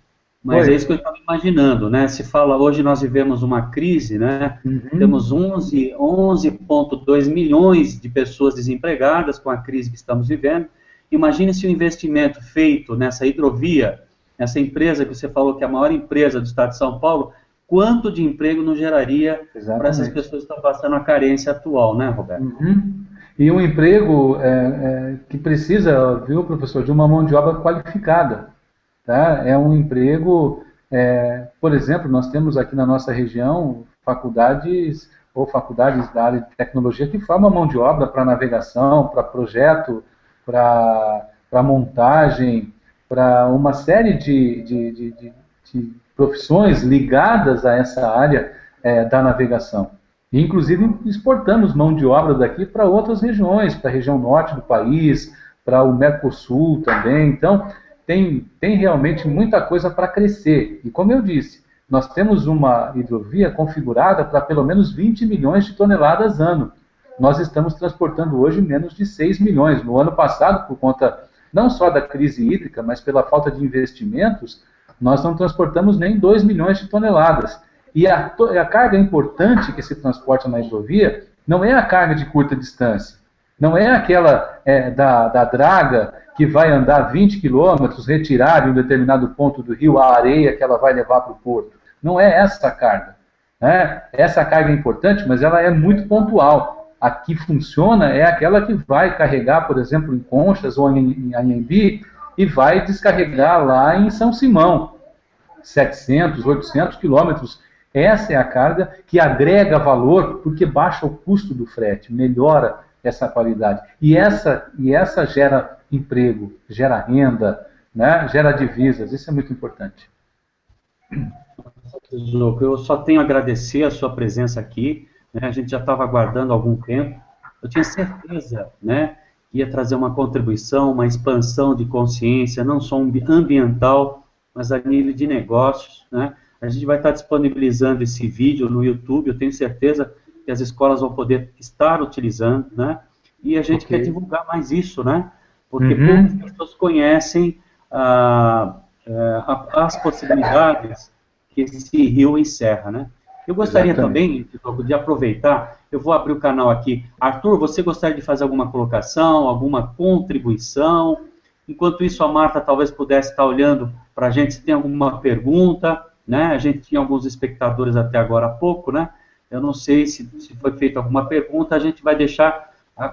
mas é isso que eu estava imaginando, né? Se fala, hoje nós vivemos uma crise, né? Temos 11,2 milhões de pessoas desempregadas com a crise que estamos vivendo. Imagine se o investimento feito nessa hidrovia, essa empresa que você falou que é a maior empresa do estado de São Paulo, quanto de emprego não geraria para essas pessoas que estão passando a carência atual, né, Roberto? E um emprego que precisa, viu, professor, de uma mão de obra qualificada. Tá? É um emprego, por exemplo, nós temos aqui na nossa região faculdades da área de tecnologia que formam mão de obra para navegação, para projeto, para montagem, para uma série de profissões ligadas a essa área da navegação. E, inclusive, exportamos mão de obra daqui para outras regiões, para a região norte do país, para o Mercosul também. Então, tem realmente muita coisa para crescer. E, como eu disse, nós temos uma hidrovia configurada para pelo menos 20 milhões de toneladas ano. Nós estamos transportando hoje menos de 6 milhões. No ano passado, por conta não só da crise hídrica, mas pela falta de investimentos, nós não transportamos nem 2 milhões de toneladas. E a carga importante que se transporta na hidrovia não é a carga de curta distância, não é aquela da draga que vai andar 20 quilômetros, retirar de um determinado ponto do rio a areia que ela vai levar para o porto. Não é essa a carga. Né? Essa carga é importante, mas ela é muito pontual. A que funciona é aquela que vai carregar, por exemplo, em Conchas ou em Anhembi e vai descarregar lá em São Simão. 700, 800 quilômetros. Essa é a carga que agrega valor porque baixa o custo do frete, melhora essa qualidade. E essa gera emprego, gera renda, né? Gera divisas. Isso é muito importante. Eu só tenho a agradecer a sua presença aqui. Né? A gente já estava aguardando há algum tempo. Eu tinha certeza, né, que ia trazer uma contribuição, uma expansão de consciência, não só ambiental, mas a nível de negócios, né? A gente vai estar disponibilizando esse vídeo no YouTube, eu tenho certeza que as escolas vão poder estar utilizando, né? E a gente quer divulgar mais isso, né? Porque poucas pessoas conhecem as possibilidades que esse rio encerra, né? Eu gostaria também, de aproveitar, eu vou abrir o canal aqui. Arthur, você gostaria de fazer alguma colocação, alguma contribuição? Enquanto isso, a Marta talvez pudesse estar olhando para a gente se tem alguma pergunta, né? A gente tinha alguns espectadores até agora há pouco, né? Eu não sei se foi feita alguma pergunta, a gente vai deixar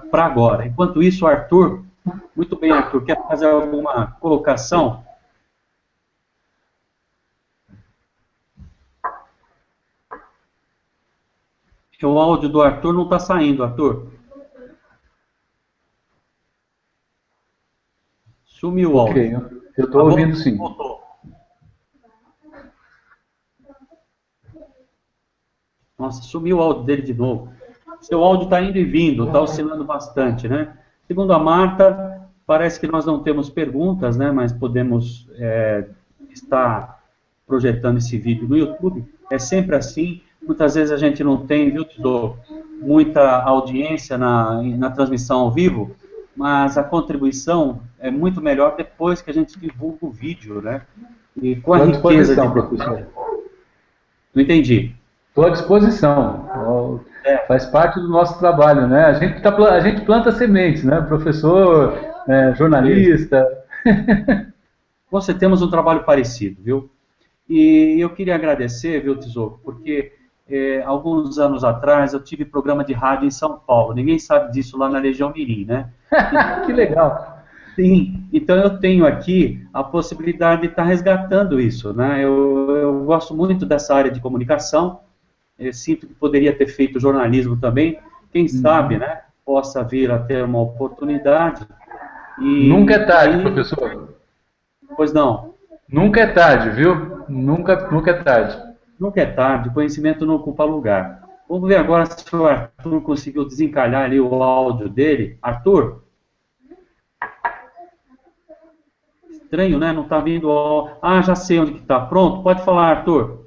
para agora. Enquanto isso, Arthur, muito bem, Arthur, quer fazer alguma colocação? O áudio do Arthur não está saindo, Arthur. Sumiu o áudio. Ok, eu estou ouvindo sim. Voltou. Nossa, sumiu o áudio dele de novo. Seu áudio está indo e vindo, está oscilando bastante, né? Segundo a Marta, parece que nós não temos perguntas, né? Mas podemos estar projetando esse vídeo no YouTube. É sempre assim. Muitas vezes a gente não tem, viu, Tesouro, muita audiência na transmissão ao vivo, mas a contribuição é muito melhor depois que a gente divulga o vídeo, né? E com a riqueza de... professor. Não entendi. Estou à disposição. Faz parte do nosso trabalho, né? A gente planta sementes, né? Professor, jornalista. Você temos um trabalho parecido, viu? E eu queria agradecer, viu, Tesouro, porque alguns anos atrás eu tive programa de rádio em São Paulo. Ninguém sabe disso lá na Legião Mirim, né? Que legal. Sim, então eu tenho aqui a possibilidade de estar resgatando isso, né? Eu gosto muito dessa área de comunicação. Eu sinto que poderia ter feito jornalismo também. Quem sabe, né? Possa vir a ter uma oportunidade. E nunca é tarde, professor. Pois não. Nunca é tarde, viu? Nunca é tarde. Nunca é tarde, conhecimento não ocupa lugar. Vamos ver agora se o Arthur conseguiu desencalhar ali o áudio dele. Arthur? Estranho, né? Não está vindo o... Ah, já sei onde que está. Pronto, pode falar, Arthur.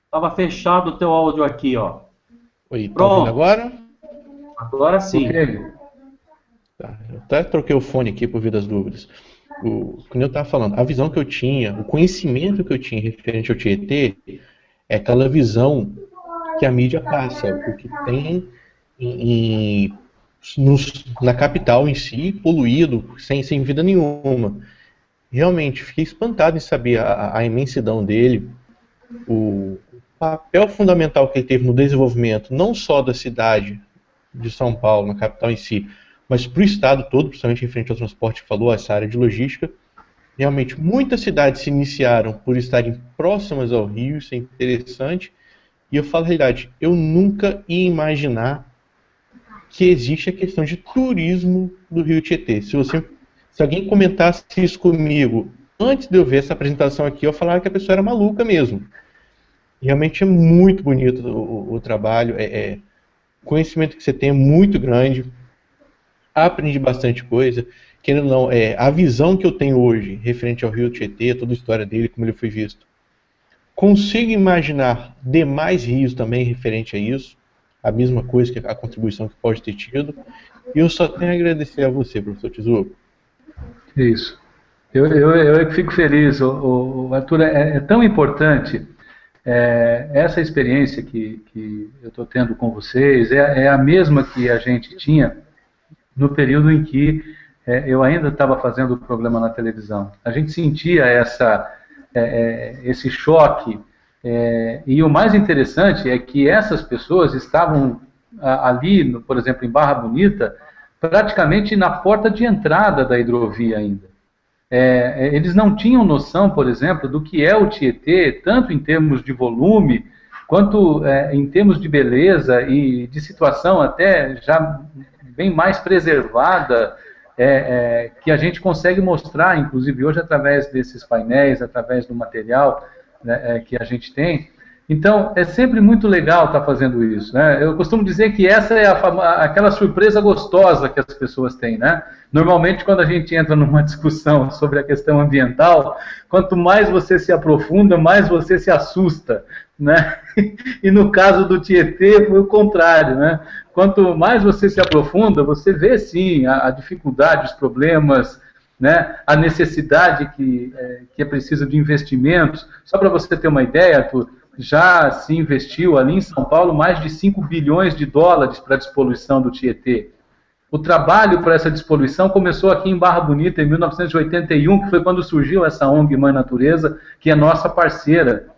Estava fechado o teu áudio aqui, ó. Oi, tá ouvindo agora? Agora sim. Okay. Tá, eu até troquei o fone aqui por vir das dúvidas. Como eu estava falando, a visão que eu tinha, o conhecimento que eu tinha referente ao Tietê é aquela visão que a mídia passa, o que tem em- na capital em si, poluído, sem vida nenhuma. Realmente, fiquei espantado em saber a imensidão dele, o papel fundamental que ele teve no desenvolvimento, não só da cidade de São Paulo, na capital em si, mas para o estado todo, principalmente em frente ao transporte que falou, essa área de logística. Realmente, muitas cidades se iniciaram por estarem próximas ao rio, isso é interessante. E eu falo a realidade, eu nunca ia imaginar que existe a questão de turismo do Rio Tietê. Se alguém comentasse isso comigo antes de eu ver essa apresentação aqui, eu falava que a pessoa era maluca mesmo. Realmente é muito bonito o trabalho, o conhecimento que você tem é muito grande, aprendi bastante coisa. Querendo ou não, a visão que eu tenho hoje referente ao Rio Tietê, toda a história dele, como ele foi visto. Consigo imaginar demais rios também referente a isso, a mesma coisa, que a contribuição que pode ter tido. E eu só tenho a agradecer a você, professor Tesouro. Isso. Eu é que fico feliz. O Arthur, é tão importante essa experiência que eu estou tendo com vocês, é a mesma que a gente tinha no período em que eu ainda estava fazendo o programa na televisão. A gente sentia esse choque, e o mais interessante é que essas pessoas estavam ali, por exemplo, em Barra Bonita, praticamente na porta de entrada da hidrovia ainda. Eles não tinham noção, por exemplo, do que é o Tietê, tanto em termos de volume, quanto em termos de beleza e de situação até já bem mais preservada, que a gente consegue mostrar, inclusive hoje, através desses painéis, através do material, né, que a gente tem. Então, é sempre muito legal estar fazendo isso, né? Eu costumo dizer que essa é aquela surpresa gostosa que as pessoas têm, né? Normalmente, quando a gente entra numa discussão sobre a questão ambiental, quanto mais você se aprofunda, mais você se assusta, né? E no caso do Tietê, foi o contrário, né? Quanto mais você se aprofunda, você vê, sim, a dificuldade, os problemas, né? A necessidade que é preciso de investimentos. Só para você ter uma ideia, Arthur, já se investiu ali em São Paulo mais de 5 bilhões de dólares para a despoluição do Tietê. O trabalho para essa despoluição começou aqui em Barra Bonita, em 1981, que foi quando surgiu essa ONG Mãe Natureza, que é nossa parceira,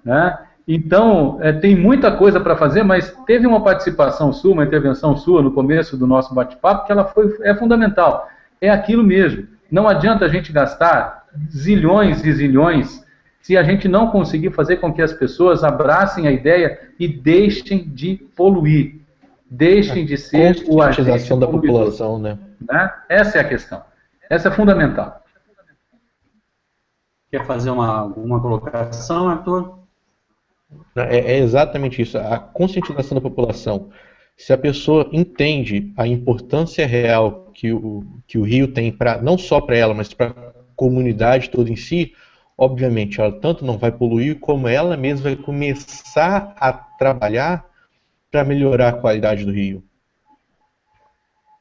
né? Então, tem muita coisa para fazer, mas teve uma participação sua, uma intervenção sua no começo do nosso bate-papo, que ela é fundamental. É aquilo mesmo. Não adianta a gente gastar zilhões e zilhões se a gente não conseguir fazer com que as pessoas abracem a ideia e deixem de poluir. Deixem de ser o agente da população, né? Essa é a questão. Essa é fundamental. Quer fazer alguma colocação, Arthur? É exatamente isso, a conscientização da população. Se a pessoa entende a importância real que o rio tem, não só para ela, mas para a comunidade toda em si, obviamente ela tanto não vai poluir, como ela mesma vai começar a trabalhar para melhorar a qualidade do rio.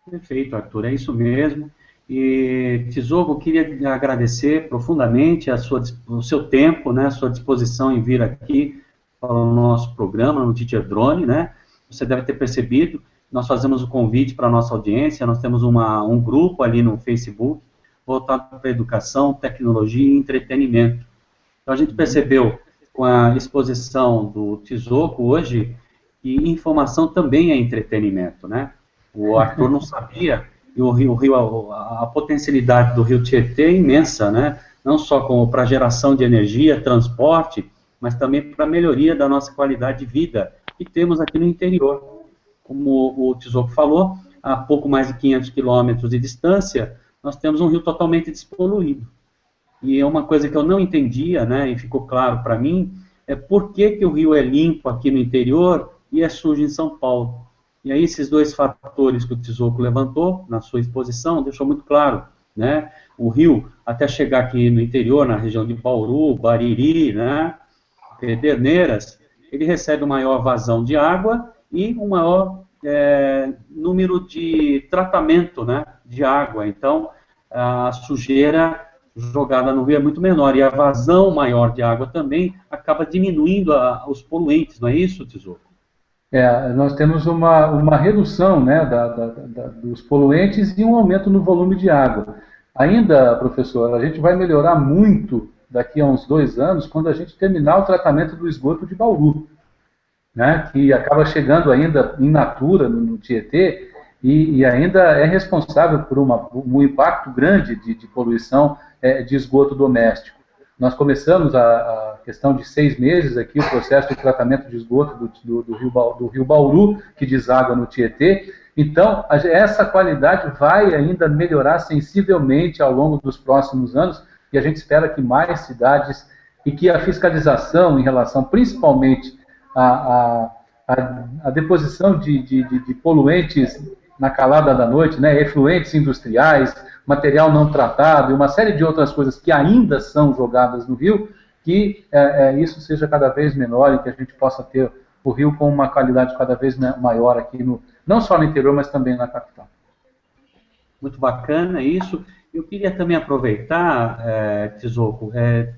Perfeito, Arthur, é isso mesmo. E, Tesouro, eu queria agradecer profundamente o seu tempo, né, a sua disposição em vir aqui para o nosso programa, no Teacher Drone, né? Você deve ter percebido, nós fazemos o convite para a nossa audiência, nós temos um grupo ali no Facebook, voltado para educação, tecnologia e entretenimento. Então a gente percebeu, com a exposição do Tesouro hoje, que informação também é entretenimento, né? O Arthur não sabia, e a potencialidade do Rio Tietê é imensa, né? Não só para geração de energia, transporte, mas também para a melhoria da nossa qualidade de vida que temos aqui no interior. Como o Tesouro falou, a pouco mais de 500 quilômetros de distância, nós temos um rio totalmente despoluído. E é uma coisa que eu não entendia, né, e ficou claro para mim, é por que o rio é limpo aqui no interior e é sujo em São Paulo. E aí esses dois fatores que o Tesouro levantou na sua exposição, deixou muito claro, né, o rio, até chegar aqui no interior, na região de Bauru, Bariri, né, Pederneiras, ele recebe uma maior vazão de água e uma maior número de tratamento, né, de água. Então, a sujeira jogada no rio é muito menor, e a vazão maior de água também acaba diminuindo os poluentes, não é isso, Tesouro? Nós temos uma redução, né, dos poluentes e um aumento no volume de água. Ainda, professor, a gente vai melhorar muito daqui a uns 2 anos, quando a gente terminar o tratamento do esgoto de Bauru, né, que acaba chegando ainda in natura no Tietê, e ainda é responsável por um impacto grande de poluição de esgoto doméstico. Nós começamos a questão de 6 meses aqui o processo de tratamento de esgoto do rio Bauru, que deságua no Tietê. Então, essa qualidade vai ainda melhorar sensivelmente ao longo dos próximos anos, e a gente espera que mais cidades, e que a fiscalização em relação principalmente à deposição de poluentes na calada da noite, né, efluentes industriais, material não tratado e uma série de outras coisas que ainda são jogadas no rio, que isso seja cada vez menor e que a gente possa ter o rio com uma qualidade cada vez maior aqui, não só no interior, mas também na capital. Muito bacana isso. Eu queria também aproveitar, Tizoko,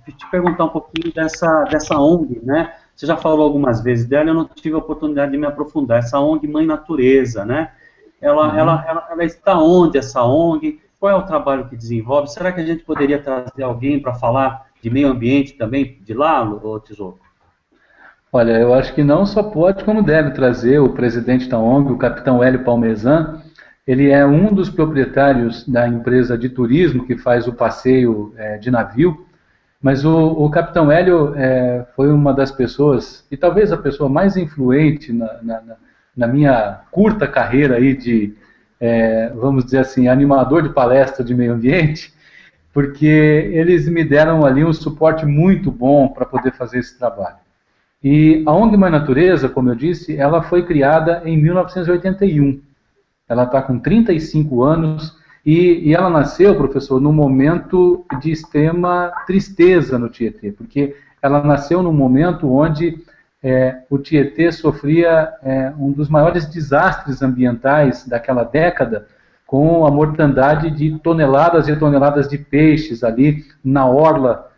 te perguntar um pouquinho dessa ONG, né? Você já falou algumas vezes dela, eu não tive a oportunidade de me aprofundar. Essa ONG Mãe Natureza, né? Ela está onde, essa ONG? Qual é o trabalho que desenvolve? Será que a gente poderia trazer alguém para falar de meio ambiente também de lá, Tizoko? Olha, eu acho que não só pode, como deve trazer o presidente da ONG, o capitão Hélio Palmesan. Ele é um dos proprietários da empresa de turismo que faz o passeio de navio, mas o capitão Hélio foi uma das pessoas, e talvez a pessoa mais influente na minha curta carreira aí de, vamos dizer assim, animador de palestra de meio ambiente, porque eles me deram ali um suporte muito bom para poder fazer esse trabalho. E a ONG Mãe Natureza, como eu disse, ela foi criada em 1981. Ela está com 35 anos e ela nasceu, professor, num momento de extrema tristeza no Tietê, porque ela nasceu num momento onde o Tietê sofria um dos maiores desastres ambientais daquela década, com a mortandade de toneladas e toneladas de peixes ali na orla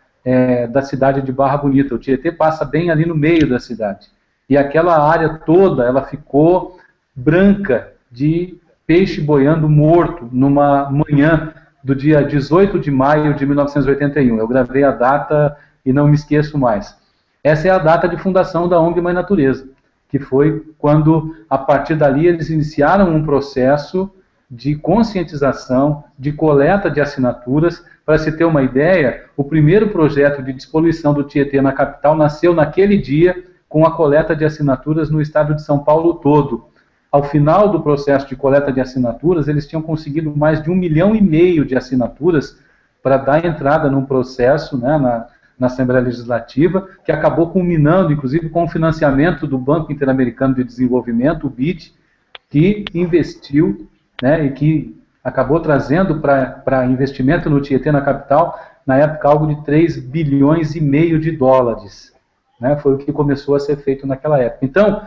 da cidade de Barra Bonita. O Tietê passa bem ali no meio da cidade. E aquela área toda, ela ficou branca de peixe boiando morto numa manhã do dia 18 de maio de 1981. Eu gravei a data e não me esqueço mais. Essa é a data de fundação da ONG Mãe Natureza, que foi quando, a partir dali, eles iniciaram um processo de conscientização, de coleta de assinaturas. Para se ter uma ideia, o primeiro projeto de despoluição do Tietê na capital nasceu naquele dia, com a coleta de assinaturas no estado de São Paulo todo. Ao final do processo de coleta de assinaturas, eles tinham conseguido mais de 1,5 milhão de assinaturas para dar entrada num processo, né, na Assembleia Legislativa, que acabou culminando, inclusive, com o financiamento do Banco Interamericano de Desenvolvimento, o BID, que investiu, né, e que acabou trazendo para investimento no Tietê, na capital, na época, algo de 3,5 bilhões de dólares. Né, foi o que começou a ser feito naquela época. Então,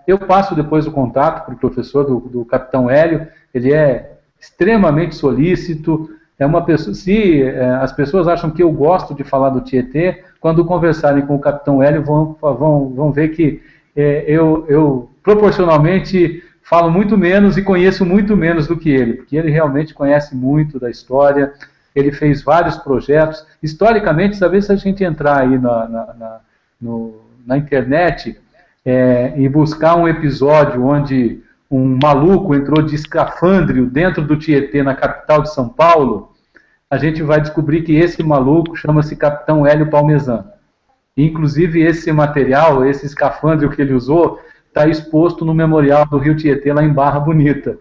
eu passo depois o contato para o professor do capitão Hélio. Ele é extremamente solícito, é uma pessoa, as pessoas acham que eu gosto de falar do Tietê, quando conversarem com o capitão Hélio vão ver que eu proporcionalmente falo muito menos e conheço muito menos do que ele, porque ele realmente conhece muito da história, ele fez vários projetos. Historicamente, talvez se a gente entrar aí na internet e buscar um episódio onde um maluco entrou de escafandrio dentro do Tietê, na capital de São Paulo, a gente vai descobrir que esse maluco chama-se Capitão Hélio Palmesan. Inclusive, esse material, esse escafandrio que ele usou, está exposto no memorial do Rio Tietê, lá em Barra Bonita.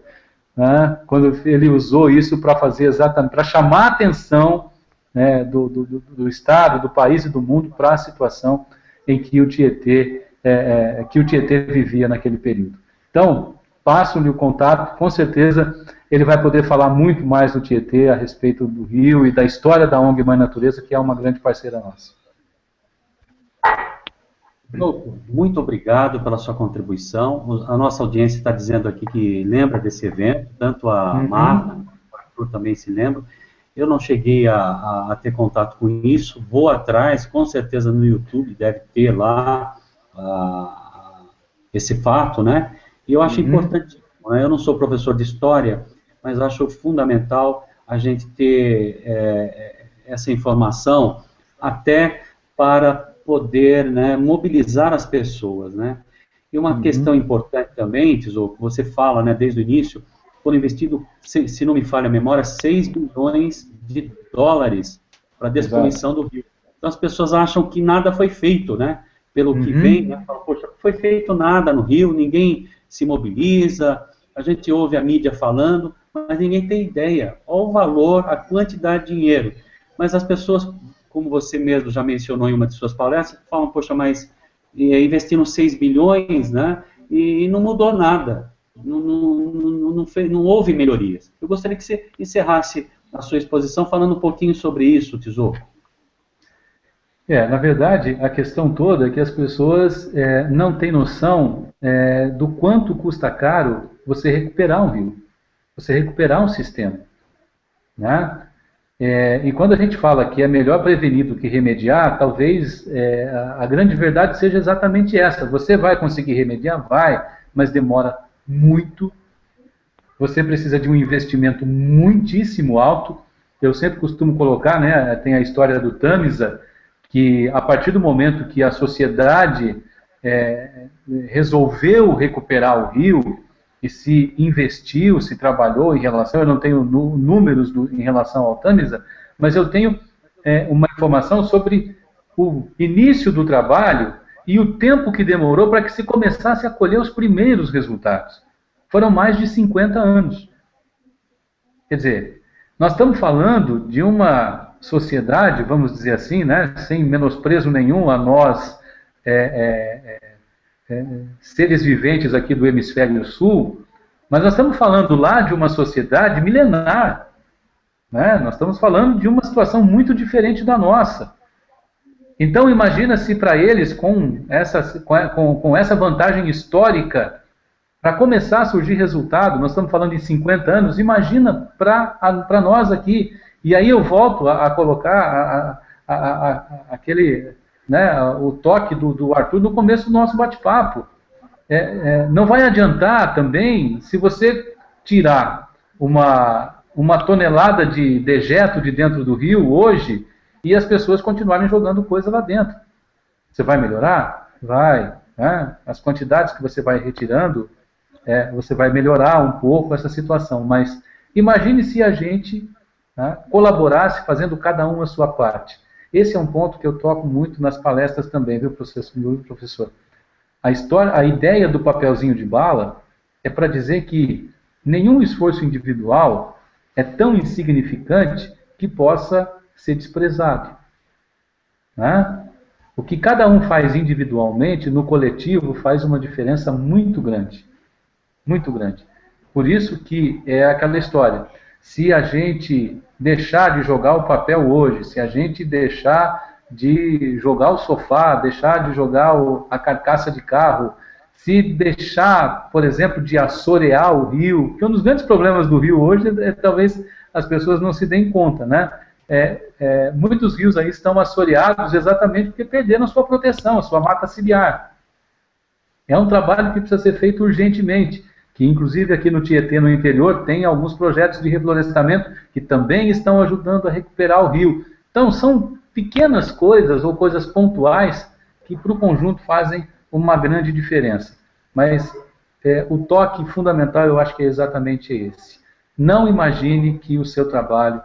Né? Quando ele usou isso para fazer exatamente, para chamar a atenção, né, do Estado, do país e do mundo para a situação em que o Tietê vivia naquele período. Então, passo-lhe o contato, com certeza ele vai poder falar muito mais do Tietê a respeito do rio e da história da ONG Mãe Natureza, que é uma grande parceira nossa. Doutor, muito obrigado pela sua contribuição. A nossa audiência está dizendo aqui que lembra desse evento, tanto a Marta, o Arthur também se lembra. Eu não cheguei a ter contato com isso, vou atrás, com certeza no YouTube deve ter lá esse fato, né? E eu acho importante, né? Eu não sou professor de história, mas acho fundamental a gente ter essa informação até para poder, né, mobilizar as pessoas, né? E uma questão importante também, Tesouro, que você fala, né, desde o início, foram investidos, se não me falha a memória, 6 bilhões de dólares para a despoluição do rio. Então as pessoas acham que nada foi feito, né? Pelo que vem, né? Falam, poxa, não foi feito nada no rio, ninguém se mobiliza, a gente ouve a mídia falando, mas ninguém tem ideia. Olha o valor, a quantidade de dinheiro. Mas as pessoas, como você mesmo já mencionou em uma de suas palestras, falam, poxa, mas investiram 6 bilhões, né? E não mudou nada. Não houve melhorias. Eu gostaria que você encerrasse a sua exposição falando um pouquinho sobre isso, Tesouro. Na verdade, a questão toda é que as pessoas não têm noção do quanto custa caro você recuperar um rio, você recuperar um sistema, né? E quando a gente fala que é melhor prevenir do que remediar, talvez a grande verdade seja exatamente essa. Você vai conseguir remediar? Vai, mas demora muito. Você precisa de um investimento muitíssimo alto. Eu sempre costumo colocar, né, tem a história do Tamisa, que a partir do momento que a sociedade resolveu recuperar o rio e se investiu, se trabalhou em relação, eu não tenho números em relação ao Tamisa, mas eu tenho uma informação sobre o início do trabalho e o tempo que demorou para que se começasse a colher os primeiros resultados. Foram mais de 50 anos. Quer dizer, nós estamos falando de uma sociedade, vamos dizer assim, né, sem menosprezo nenhum a nós, seres viventes aqui do hemisfério sul, mas nós estamos falando lá de uma sociedade milenar, né? Nós estamos falando de uma situação muito diferente da nossa. Então imagina se para eles, com essa vantagem histórica, para começar a surgir resultado, nós estamos falando em 50 anos, imagina para nós aqui. E aí eu volto a colocar aquele, né, o toque do Arthur no começo do nosso bate-papo. Não vai adiantar também se você tirar uma tonelada de dejeto de dentro do rio hoje e as pessoas continuarem jogando coisa lá dentro. Você vai melhorar? Vai. Né? As quantidades que você vai retirando, você vai melhorar um pouco essa situação. Mas imagine se a gente, né, colaborasse fazendo cada um a sua parte. Esse é um ponto que eu toco muito nas palestras também, viu, professor? A ideia do papelzinho de bala é para dizer que nenhum esforço individual é tão insignificante que possa ser desprezado. Né? O que cada um faz individualmente, no coletivo, faz uma diferença muito grande. Muito grande. Por isso que é aquela história. Se a gente deixar de jogar o papel hoje, se a gente deixar de jogar o sofá, deixar de jogar a carcaça de carro, se deixar, por exemplo, de assorear o rio, que um dos grandes problemas do rio hoje talvez as pessoas não se deem conta, né? Muitos rios aí estão assoreados exatamente porque perderam a sua proteção, a sua mata ciliar. É um trabalho que precisa ser feito urgentemente, que inclusive aqui no Tietê, no interior, tem alguns projetos de reflorestamento que também estão ajudando a recuperar o rio. Então, são pequenas coisas ou coisas pontuais que para o conjunto fazem uma grande diferença. Mas o toque fundamental eu acho que é exatamente esse. Não imagine que o seu trabalho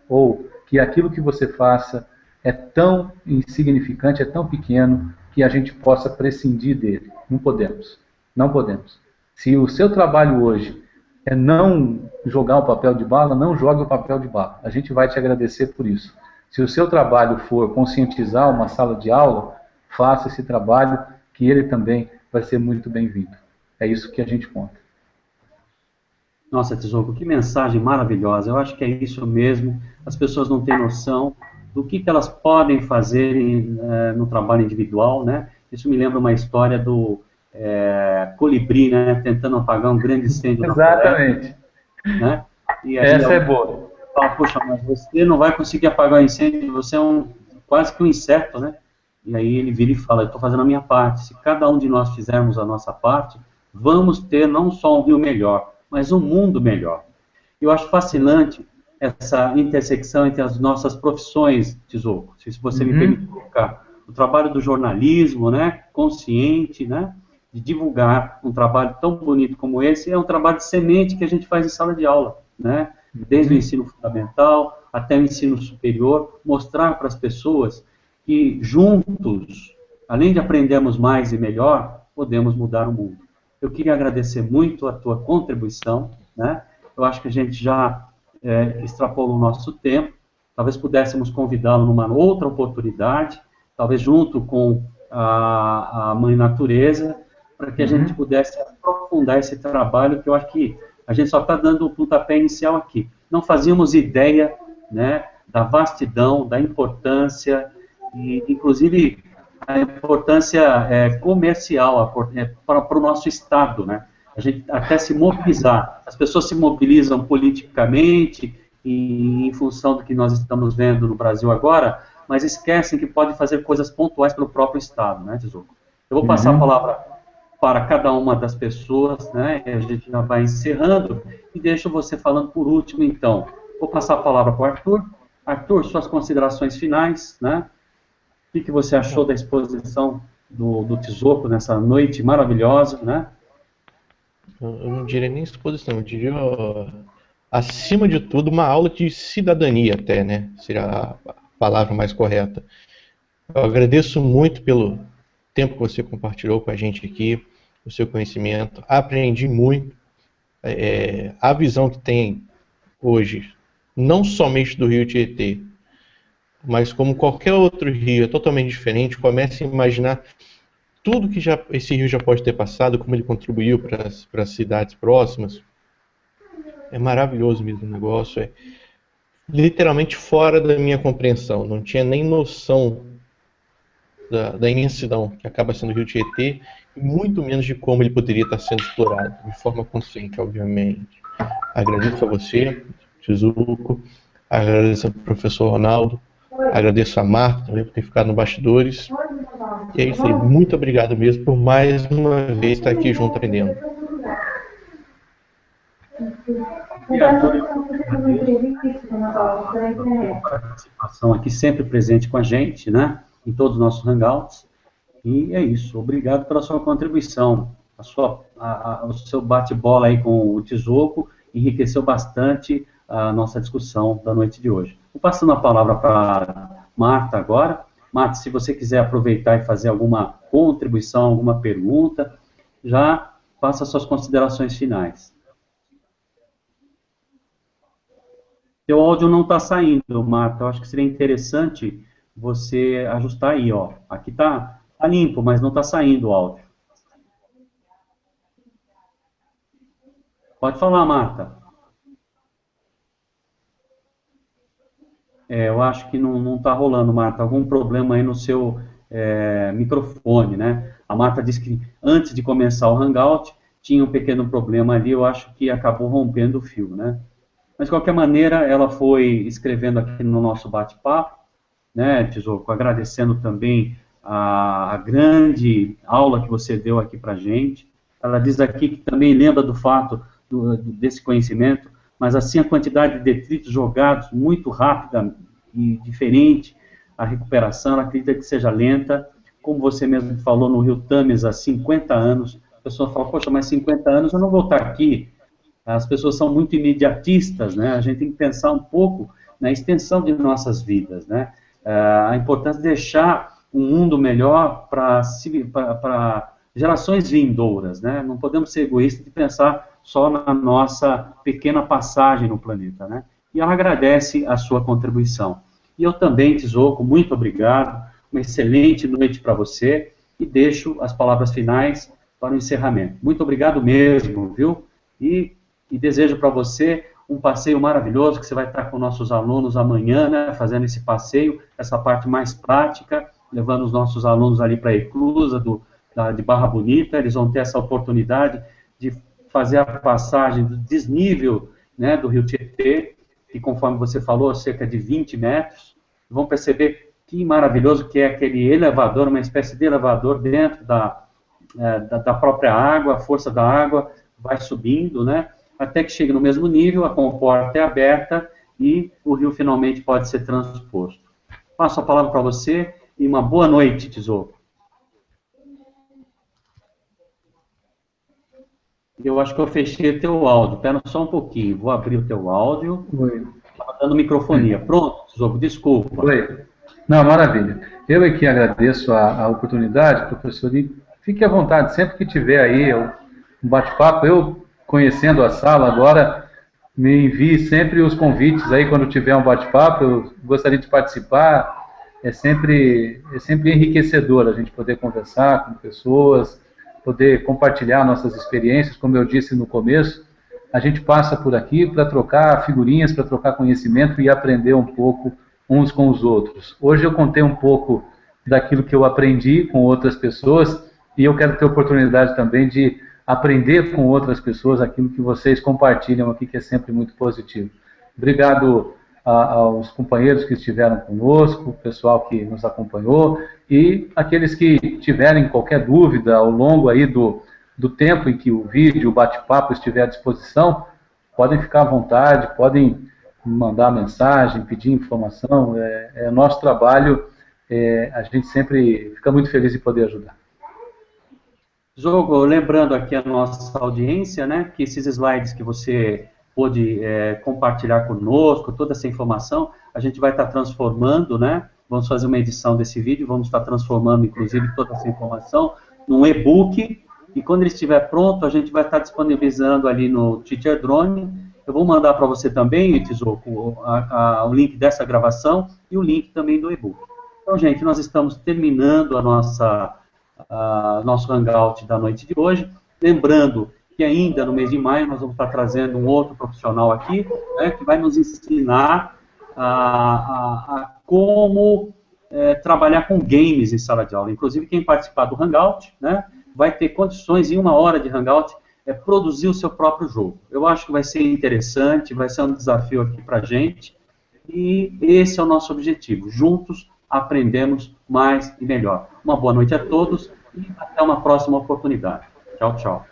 ou que aquilo que você faça é tão insignificante, é tão pequeno que a gente possa prescindir dele. Não podemos. Não podemos. Se o seu trabalho hoje é não jogar o papel de bala, não jogue o papel de bala. A gente vai te agradecer por isso. Se o seu trabalho for conscientizar uma sala de aula, faça esse trabalho, que ele também vai ser muito bem-vindo. É isso que a gente conta. Nossa, Tesouro, que mensagem maravilhosa. Eu acho que é isso mesmo. As pessoas não têm noção do que elas podem fazer no trabalho individual, né? Isso me lembra uma história do colibri, né, tentando apagar um grande incêndio na floresta. Exatamente. Né? E aí, Essa é boa. Fala, poxa, mas você não vai conseguir apagar o incêndio, você é quase que um inseto, né? E aí ele vira e fala, eu estou fazendo a minha parte. Se cada um de nós fizermos a nossa parte, vamos ter não só um rio melhor, mas um mundo melhor. Eu acho fascinante essa intersecção entre as nossas profissões, Tesouro, se você me permite colocar. O trabalho do jornalismo, né, consciente, né, de divulgar um trabalho tão bonito como esse, é um trabalho de semente que a gente faz em sala de aula, né, desde o ensino fundamental até o ensino superior, mostrar para as pessoas que juntos, além de aprendermos mais e melhor, podemos mudar o mundo. Eu queria agradecer muito a tua contribuição, né, eu acho que a gente já extrapolou o nosso tempo, talvez pudéssemos convidá-lo numa outra oportunidade, talvez junto com a Mãe Natureza, para que a gente pudesse aprofundar esse trabalho, que eu acho que a gente só está dando o pontapé inicial aqui. Não fazíamos ideia, né, da vastidão, da importância, e inclusive a importância comercial para o nosso Estado, né? A gente até se mobilizar. As pessoas se mobilizam politicamente em função do que nós estamos vendo no Brasil agora, mas esquecem que podem fazer coisas pontuais pelo próprio Estado, né, Tesouro? Eu vou passar a palavra para cada uma das pessoas, né, e a gente já vai encerrando, e deixo você falando por último, então. Vou passar a palavra para o Arthur. Arthur, suas considerações finais, né? O que você achou da exposição do Tesouro nessa noite maravilhosa, né? Eu não diria nem exposição, eu diria, acima de tudo, uma aula de cidadania até, né? Seria a palavra mais correta. Eu agradeço muito pelo tempo que você compartilhou com a gente aqui, o seu conhecimento. Aprendi muito. A visão que tem hoje, não somente do Rio Tietê, mas como qualquer outro rio é totalmente diferente, comece a imaginar tudo que esse rio já pode ter passado, como ele contribuiu para as cidades próximas. É maravilhoso mesmo o negócio, é literalmente fora da minha compreensão, não tinha nem noção da imensidão que acaba sendo o Rio Tietê, e muito menos de como ele poderia estar sendo explorado, de forma consciente, obviamente. Agradeço a você, Tizuco, agradeço ao professor Ronaldo, agradeço a Marta também por ter ficado no bastidores, e é isso aí, muito obrigado mesmo por mais uma vez estar aqui junto aprendendo. E a participação aqui sempre presente com a gente, né, em todos os nossos hangouts, e é isso, obrigado pela sua contribuição, o seu bate-bola aí com o Tesouro enriqueceu bastante a nossa discussão da noite de hoje. Vou passando a palavra para Marta agora. Marta, se você quiser aproveitar e fazer alguma contribuição, alguma pergunta, já faça suas considerações finais. Seu áudio não está saindo, Marta. Eu acho que seria interessante você ajustar aí, ó. Aqui está limpo, mas não está saindo o áudio. Pode falar, Marta. Eu acho que não está rolando, Marta. Algum problema aí no seu microfone, né? A Marta disse que antes de começar o Hangout tinha um pequeno problema ali, eu acho que acabou rompendo o fio, né? Mas, de qualquer maneira, ela foi escrevendo aqui no nosso bate-papo, né, Tesouro, agradecendo também a grande aula que você deu aqui para a gente. Ela diz aqui que também lembra do fato desse conhecimento, mas assim a quantidade de detritos jogados muito rápida e diferente, a recuperação, ela acredita que seja lenta, como você mesmo falou no Rio Tames há 50 anos, a pessoa fala, poxa, mas 50 anos eu não vou estar aqui. As pessoas são muito imediatistas, né? A gente tem que pensar um pouco na extensão de nossas vidas, né? A importância de deixar um mundo melhor para gerações vindouras, né? Não podemos ser egoístas de pensar só na nossa pequena passagem no planeta, né? E ela agradece a sua contribuição. E eu também, Tesouro, muito obrigado, uma excelente noite para você, e deixo as palavras finais para o encerramento. Muito obrigado mesmo, viu? E desejo para você um passeio maravilhoso, que você vai estar com nossos alunos amanhã, né, fazendo esse passeio, essa parte mais prática, levando os nossos alunos ali para a Eclusa, de Barra Bonita. Eles vão ter essa oportunidade de fazer a passagem do desnível, né, do Rio Tietê, que, conforme você falou, cerca de 20 metros. Vão perceber que maravilhoso que é aquele elevador, uma espécie de elevador dentro da própria água, a força da água vai subindo, né, até que chegue no mesmo nível, a comporta é aberta e o rio finalmente pode ser transposto. Passo a palavra para você e uma boa noite, Tesouro. Eu acho que eu fechei teu áudio. Espera só um pouquinho. Vou abrir o teu áudio. Oi. Estava dando microfonia. Pronto, Tesouro, desculpa. Oi. Não, maravilha. Eu aqui agradeço a oportunidade, professor, e fique à vontade, sempre que tiver aí um bate-papo, eu conhecendo a sala agora, me envie sempre os convites aí quando tiver um bate-papo, eu gostaria de participar. É sempre enriquecedor a gente poder conversar com pessoas, poder compartilhar nossas experiências. Como eu disse no começo, a gente passa por aqui para trocar figurinhas, para trocar conhecimento e aprender um pouco uns com os outros. Hoje eu contei um pouco daquilo que eu aprendi com outras pessoas e eu quero ter oportunidade também de aprender com outras pessoas aquilo que vocês compartilham aqui, que é sempre muito positivo. Obrigado aos companheiros que estiveram conosco, o pessoal que nos acompanhou e aqueles que tiverem qualquer dúvida ao longo aí do tempo em que o vídeo, o bate-papo estiver à disposição, podem ficar à vontade, podem mandar mensagem, pedir informação. É nosso trabalho, a gente sempre fica muito feliz de poder ajudar. Jogo, lembrando aqui a nossa audiência, né, que esses slides que você pôde compartilhar conosco, toda essa informação, a gente vai estar transformando, né, vamos fazer uma edição desse vídeo, vamos estar transformando, inclusive, toda essa informação num e-book, e quando ele estiver pronto, a gente vai estar disponibilizando ali no Teacher Drone. Eu vou mandar para você também, Tesouro, o link dessa gravação e o link também do e-book. Então, gente, nós estamos terminando nosso hangout da noite de hoje. Lembrando que ainda no mês de maio nós vamos estar trazendo um outro profissional aqui, né, que vai nos ensinar a como trabalhar com games em sala de aula. Inclusive, quem participar do hangout, né, vai ter condições, em 1 hora de hangout, produzir o seu próprio jogo. Eu acho que vai ser interessante, vai ser um desafio aqui para a gente, e esse é o nosso objetivo. Juntos aprendemos mais e melhor. Uma boa noite a todos e até uma próxima oportunidade. Tchau, tchau.